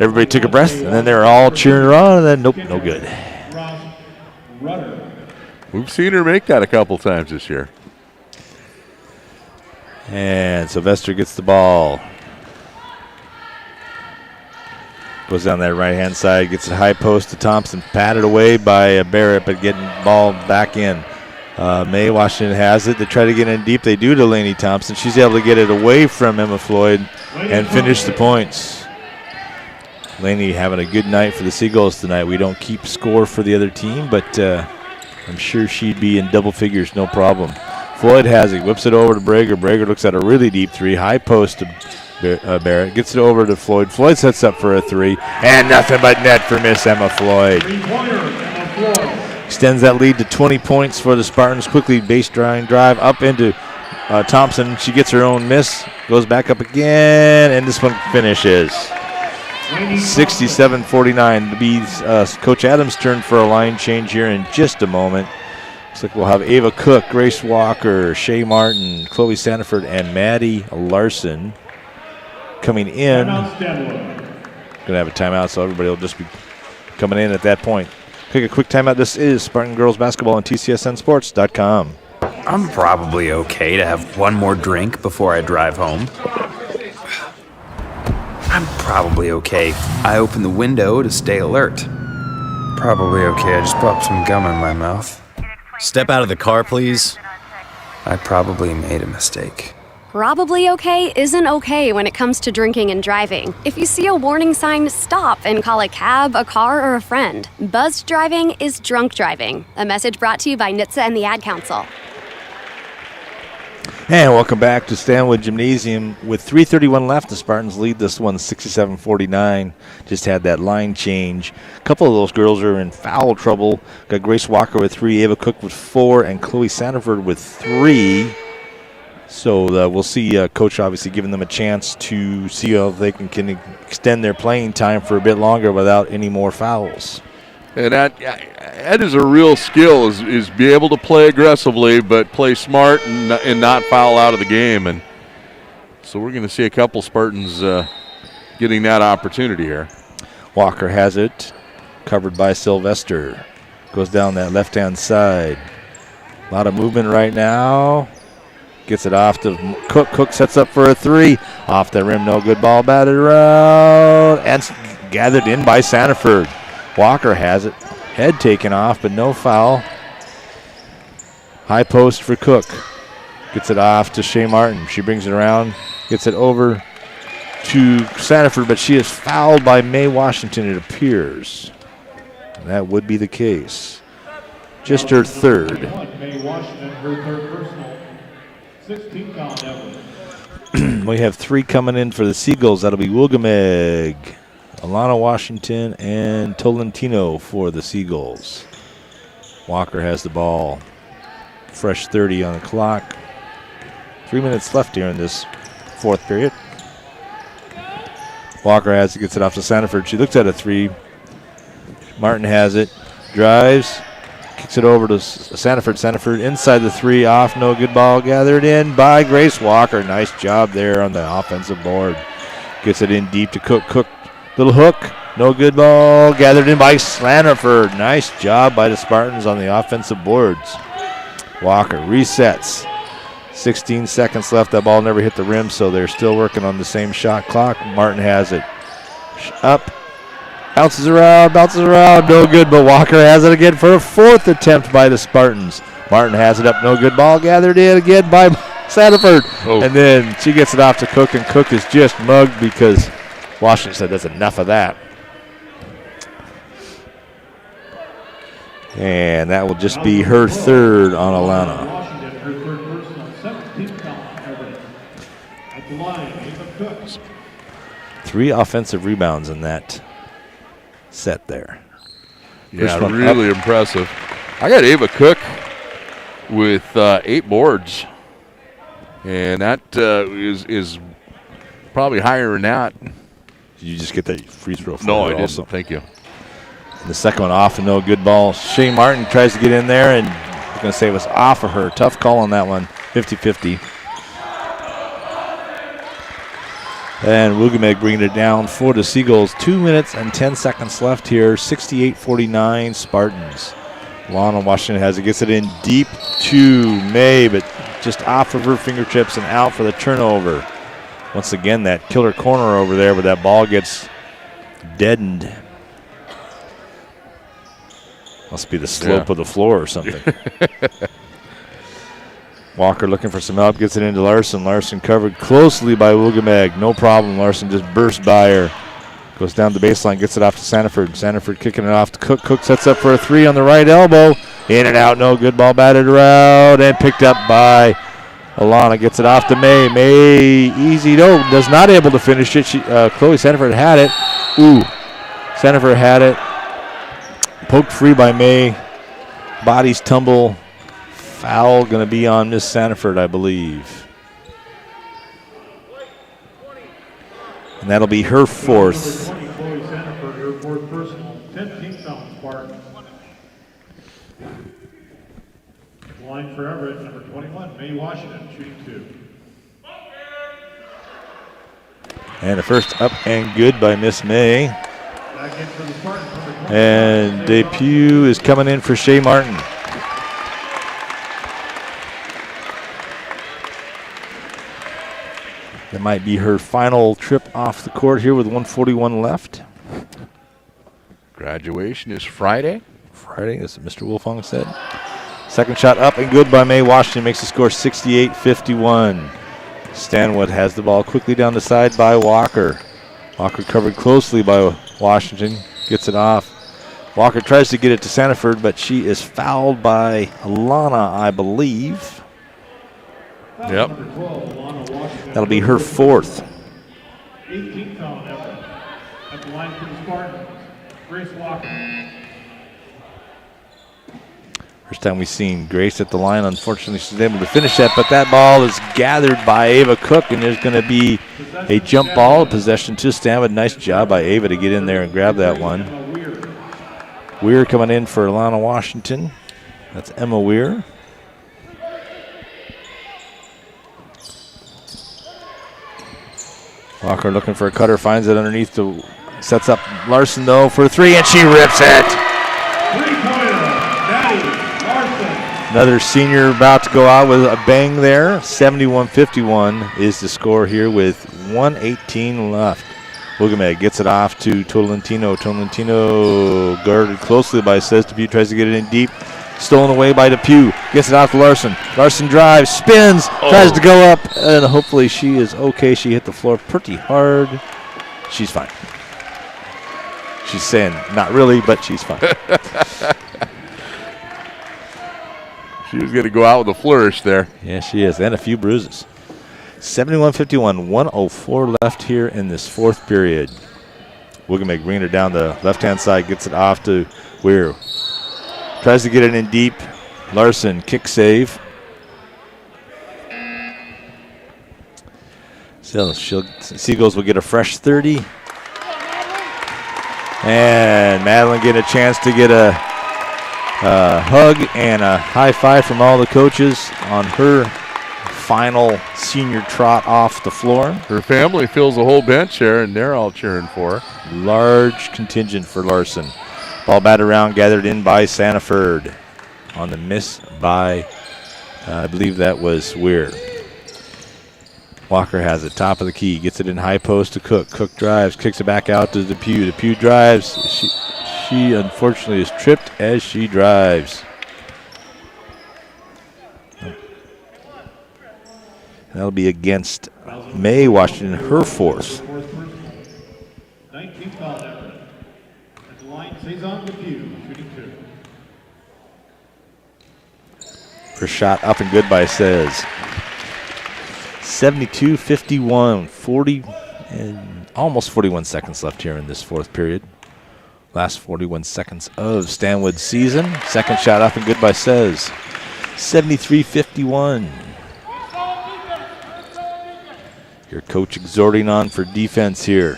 Everybody took a breath, and then they're all cheering her on, and then nope, no good. We've seen her make that a couple times this year. And Sylvester gets the ball. Goes down that right-hand side, gets a high post to Thompson. Patted away by Barrett, but getting ball back in. May Washington has it. They try to get in deep. They do to Lainey Thompson. She's able to get it away from Emma Floyd and finish the points. Lainey having a good night for the Seagulls tonight. We don't keep score for the other team, but I'm sure she'd be in double figures, no problem. Floyd has it, whips it over to Brager. Brager looks at a really deep three, high post to Barrett. Gets it over to Floyd. Floyd sets up for a three, and nothing but net for Miss Emma Floyd. Extends that lead to 20 points for the Spartans. Quickly base drive up into Thompson. She gets her own miss, goes back up again, and this one finishes. 67-49. It'll be Coach Adams' turn for a line change here in just a moment. Looks like we'll have Ava Cook, Grace Walker, Shay Martin, Chloe Sanford, and Maddie Larson coming in. Going to have a timeout, so everybody will just be coming in at that point. Take a quick timeout. This is Spartan Girls Basketball on TCSNsports.com. I'm probably okay to have one more drink before I drive home. I'm probably okay. I open the window to stay alert. Probably okay. I just popped some gum in my mouth. Step out of the car, please. I probably made a mistake. Probably okay isn't okay when it comes to drinking and driving. If you see a warning sign, stop and call a cab, a car, or a friend. Buzzed driving is drunk driving. A message brought to you by NHTSA and the Ad Council. And welcome back to Stanwood Gymnasium. With 3:31 left, the Spartans lead this one 67-49. Just had that line change. A couple of those girls are in foul trouble. Got Grace Walker with 3, Ava Cook with 4, and Chloe Sanford with 3. So we'll see Coach obviously giving them a chance to see how they can extend their playing time for a bit longer without any more fouls. And that is a real skill, is be able to play aggressively but play smart and not foul out of the game. And so we're going to see a couple Spartans getting that opportunity here. Walker has it, covered by Sylvester. Goes down that left-hand side. A lot of movement right now. Gets it off to Cook. Cook sets up for a 3. Off the rim, no good ball, batted around, and gathered in by Sanford. Walker has it. Head taken off, but no foul. High post for Cook. Gets it off to Shay Martin. She brings it around, gets it over to Sanford, but she is fouled by May Washington, it appears. And that would be the case. Just her third. May Washington, her third personal. 16 foul Everett. We have 3 coming in for the Seagulls. That'll be Wilgameg, Alana Washington, and Tolentino for the Seagulls. Walker has the ball. Fresh 30 on the clock. 3 minutes left here in this fourth period. Walker has it, gets it off to Sanford. She looks at a 3. Martin has it, drives, kicks it over to Sanford. Sanford inside the 3, off, no good ball, gathered in by Grace Walker. Nice job there on the offensive board. Gets it in deep to Cook. Cook, little hook, no good ball, gathered in by Sanford. Nice job by the Spartans on the offensive boards. Walker resets. 16 seconds left. That ball never hit the rim, so they're still working on the same shot clock. Martin has it. Up. Bounces around, no good, but Walker has it again for a 4th attempt by the Spartans. Martin has it up, no good ball, gathered in again by Sanford. Oh. And then she gets it off to Cook, and Cook is just mugged because Washington said that's enough of that. And that will just be her third on Alana. 3 offensive rebounds in that set there. Yeah, really impressive. I got Ava Cook with 8 boards, and that is probably higher than that. Did you just get that free throw? No, I didn't. Thank you. The second one off and no good ball. Shay Martin tries to get in there, and I'm going to say it was off of her. Tough call on that one, 50-50. And Wilgameg bringing it down for the Seagulls. 2 minutes and 10 seconds left here. 68-49 Spartans. Lana Washington has it. Gets it in deep to May, but just off of her fingertips and out for the turnover. Once again, that killer corner over there, but that ball gets deadened. Must be the slope of the floor or something. Walker looking for some help, gets it into Larson. Larson covered closely by Wugamag. No problem. Larson just burst by her. Goes down the baseline, gets it off to Sanford. Sanford kicking it off to Cook. Cook sets up for a three on the right elbow. In and out, no good. Ball batted around and picked up by Alana. Gets it off to May. May, easy, no, does not able to finish it. Chloe Sanford had it. Ooh, Sanford had it. Poked free by May. Bodies tumble. Foul going to be on Miss Sanford, I believe. And that'll be her fourth. Chloe Sanford, her fourth personal. 10th foul, Spartan. Line for Everett, number 21, May Washington, shooting 2. And the first up and good by Miss May. Back in for the Spartans, number 25, And debut is coming in for Shea Martin. That might be her final trip off the court here with 1:41 left. Graduation is Friday. Friday, as Mr. Wolfong said. Second shot up and good by May Washington. Makes the score 68-51. Stanwood has the ball quickly down the side by Walker. Walker covered closely by Washington. Gets it off. Walker tries to get it to Sanford, but she is fouled by Alana, I believe. Yep. That'll be her fourth. 18th foul, Everett. At the line for the Spartans, Grace Walker. First time we've seen Grace at the line. Unfortunately, she's able to finish that, but that ball is gathered by Ava Cook, and there's going to be a jump ball, possession to Stanwood. Nice job by Ava to get in there and grab that one. Weir coming in for Alana Washington. That's Emma Weir. Walker looking for a cutter, finds it underneath the, sets up Larson though for a three, and she rips it. Another senior about to go out with a bang there. 71-51 is the score here with 1:18 left. Wugamag gets it off to Tolentino. Tolentino guarded closely by Says Depew, tries to get it in deep. Stolen away by Depew. Gets it off to Larson. Larson drives, spins, tries to go up, and hopefully she is okay. She hit the floor pretty hard. She's fine. She's saying not really, but she's fine. She was going to go out with a flourish there. Yeah, she is, and a few bruises. 71-51, 1:04 left here in this fourth period. Wugamag bringing her down the left-hand side, gets it off to Weir. Tries to get it in deep. Larson, kick save. So Seagulls will get a fresh 30. And Madeline getting a chance to get a hug and a high five from all the coaches on her final senior trot off the floor. Her family fills the whole bench here, and they're all cheering for her. Large contingent for Larson. Ball batted around, gathered in by Sanford. On the miss by, I believe that was Weir. Walker has it, top of the key, gets it in high post to Cook. Cook drives, kicks it back out to Depew. Depew drives. She unfortunately is tripped as she drives. That'll be against May Washington, her fourth. 19th foul, Everett. At the line, Cezanne Depew, shooting 2. First shot up and good by Says. 72-51, 40 and almost 41 seconds left here in this fourth period. Last 41 seconds of Stanwood's season. Second shot up and good by Says. 73-51. Your coach exhorting on for defense here.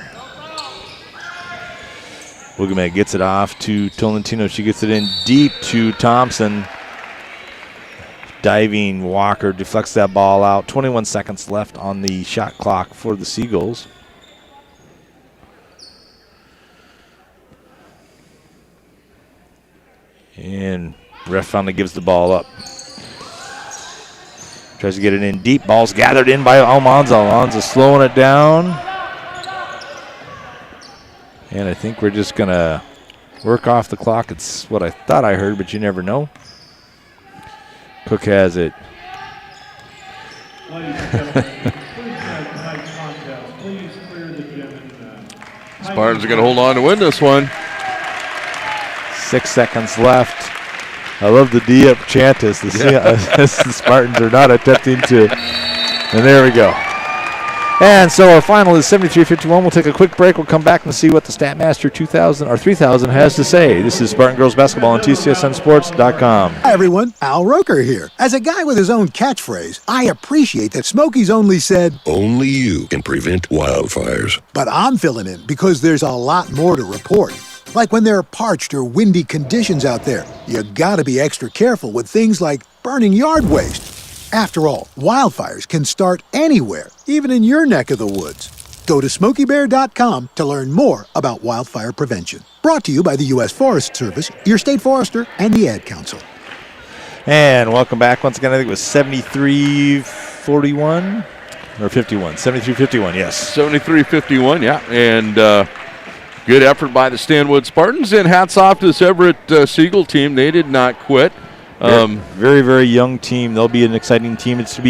Wugamag gets it off to Tolentino. She gets it in deep to Thompson. Diving Walker deflects that ball out. 21 seconds left on the shot clock for the Seagulls. And ref finally gives the ball up. Tries to get it in deep. Ball's gathered in by Almanza. Almanza slowing it down. And I think we're just going to work off the clock. It's what I thought I heard, but you never know. Cook has it. Ladies and gentlemen, please tonight's contest. Please clear the gym and Spartans are going to hold on to win this one. 6 seconds left. I love the D-up chant as the Spartans are not attempting to. And there we go. And so our final is 73-51. We'll take a quick break. We'll come back and see what the Statmaster 2000 or 3000 has to say. This is Spartan Girls Basketball on TCSNSports.com. Hi, everyone. Al Roker here. As a guy with his own catchphrase, I appreciate that Smokey's only said, "Only you can prevent wildfires." But I'm filling in because there's a lot more to report. Like when there are parched or windy conditions out there, you gotta be extra careful with things like burning yard waste. After all, wildfires can start anywhere, even in your neck of the woods. Go to SmokeyBear.com to learn more about wildfire prevention. Brought to you by the U.S. Forest Service, your state forester, and the Ad Council. And welcome back. Once again, I think it was 73-41 or 51. 73-51, yes. 73-51, yeah. And good effort by the Stanwood Spartans. And hats off to this Everett Siegel team. They did not quit. Very, very young team. They'll be an exciting team. It should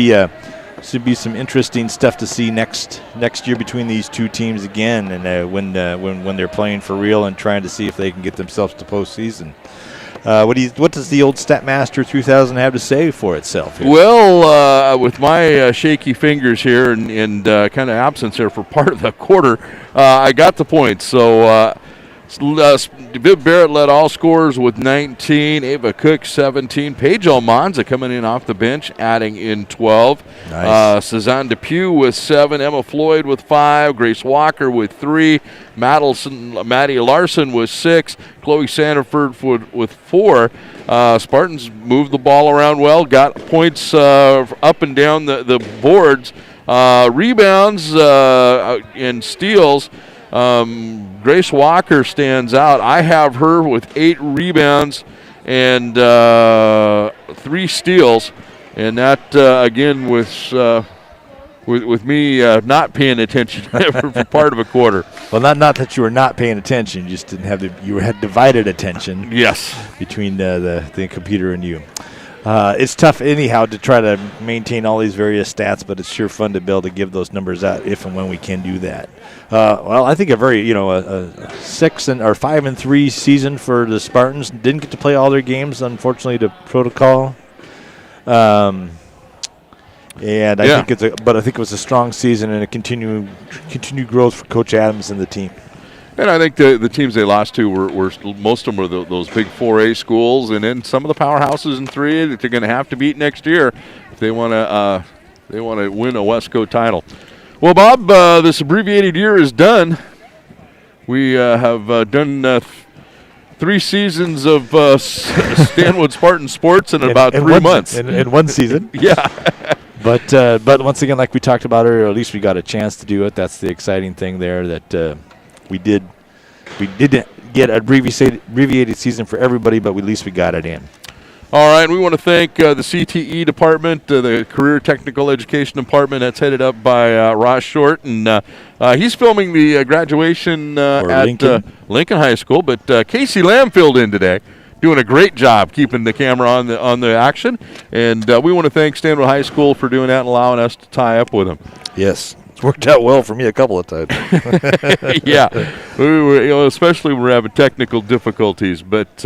be some interesting stuff to see next year between these two teams again, and when they're playing for real and trying to see if they can get themselves to postseason. What does the old Statmaster 3000 have to say for itself here? Well, with my shaky fingers here and kind of absence here for part of the quarter, I got the points. So. Viv Barrett led all scorers with 19. Ava Cook, 17. Paige Almanza coming in off the bench, adding in 12. Nice. Suzanne Depew with 7. Emma Floyd with 5. Grace Walker with 3. Maddie Larson with 6. Chloe Sandiford with 4. Spartans moved the ball around well, got points up and down the boards. Rebounds and steals. Grace Walker stands out. I have her with 8 rebounds and 3 steals, and that again with me not paying attention for part of a quarter. Well, not that you were not paying attention. You just didn't have you had divided attention. Yes, between the computer and you. It's tough anyhow to try to maintain all these various stats, but it's sure fun to be able to give those numbers out if and when we can do that. Well, I think a 5-3 season for the Spartans. Didn't get to play all their games, unfortunately, to protocol. And I think it was a strong season and a continued growth for Coach Adams and the team. And I think the teams they lost to were most of them were those big 4A schools, and then some of the powerhouses in 3A that they're going to have to beat next year if they want to win a Westco title. Well, Bob, this abbreviated year is done. We have done 3 seasons of Stanwood Spartan sports in about 3 months. In one season. Yeah. But once again, like we talked about earlier, at least we got a chance to do it. That's the exciting thing there, that we didn't get an abbreviated season for everybody, but at least we got it in. All right, we want to thank the CTE department, the Career Technical Education Department. That's headed up by Ross Short, and he's filming the graduation at Lincoln High School. But Casey Lamb filled in today, doing a great job keeping the camera on the action. And we want to thank Stanwood High School for doing that and allowing us to tie up with him. Yes. Worked out well for me a couple of times. Yeah, especially when we're having technical difficulties. But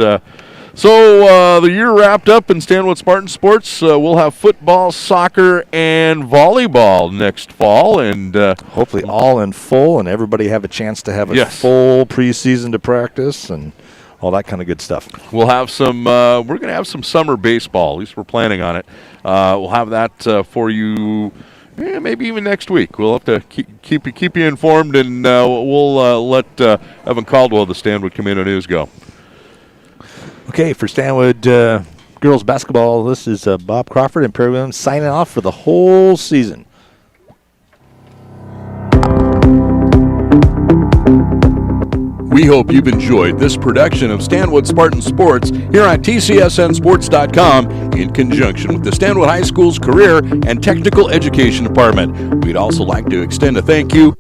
so the year wrapped up in Stanwood Spartan Sports. We'll have football, soccer, and volleyball next fall, and hopefully all in full, and everybody have a chance to have a full preseason to practice and all that kind of good stuff. We'll have some. We're going to have some summer baseball. At least we're planning on it. We'll have that for you. Yeah, maybe even next week. We'll have to keep you informed, and we'll let Evan Caldwell of the Stanwood Community News go. Okay, for Stanwood girls basketball, this is Bob Crawford and Perry Williams signing off for the whole season. We hope you've enjoyed this production of Stanwood Spartan Sports here on TCSNSports.com in conjunction with the Stanwood High School's Career and Technical Education Department. We'd also like to extend a thank you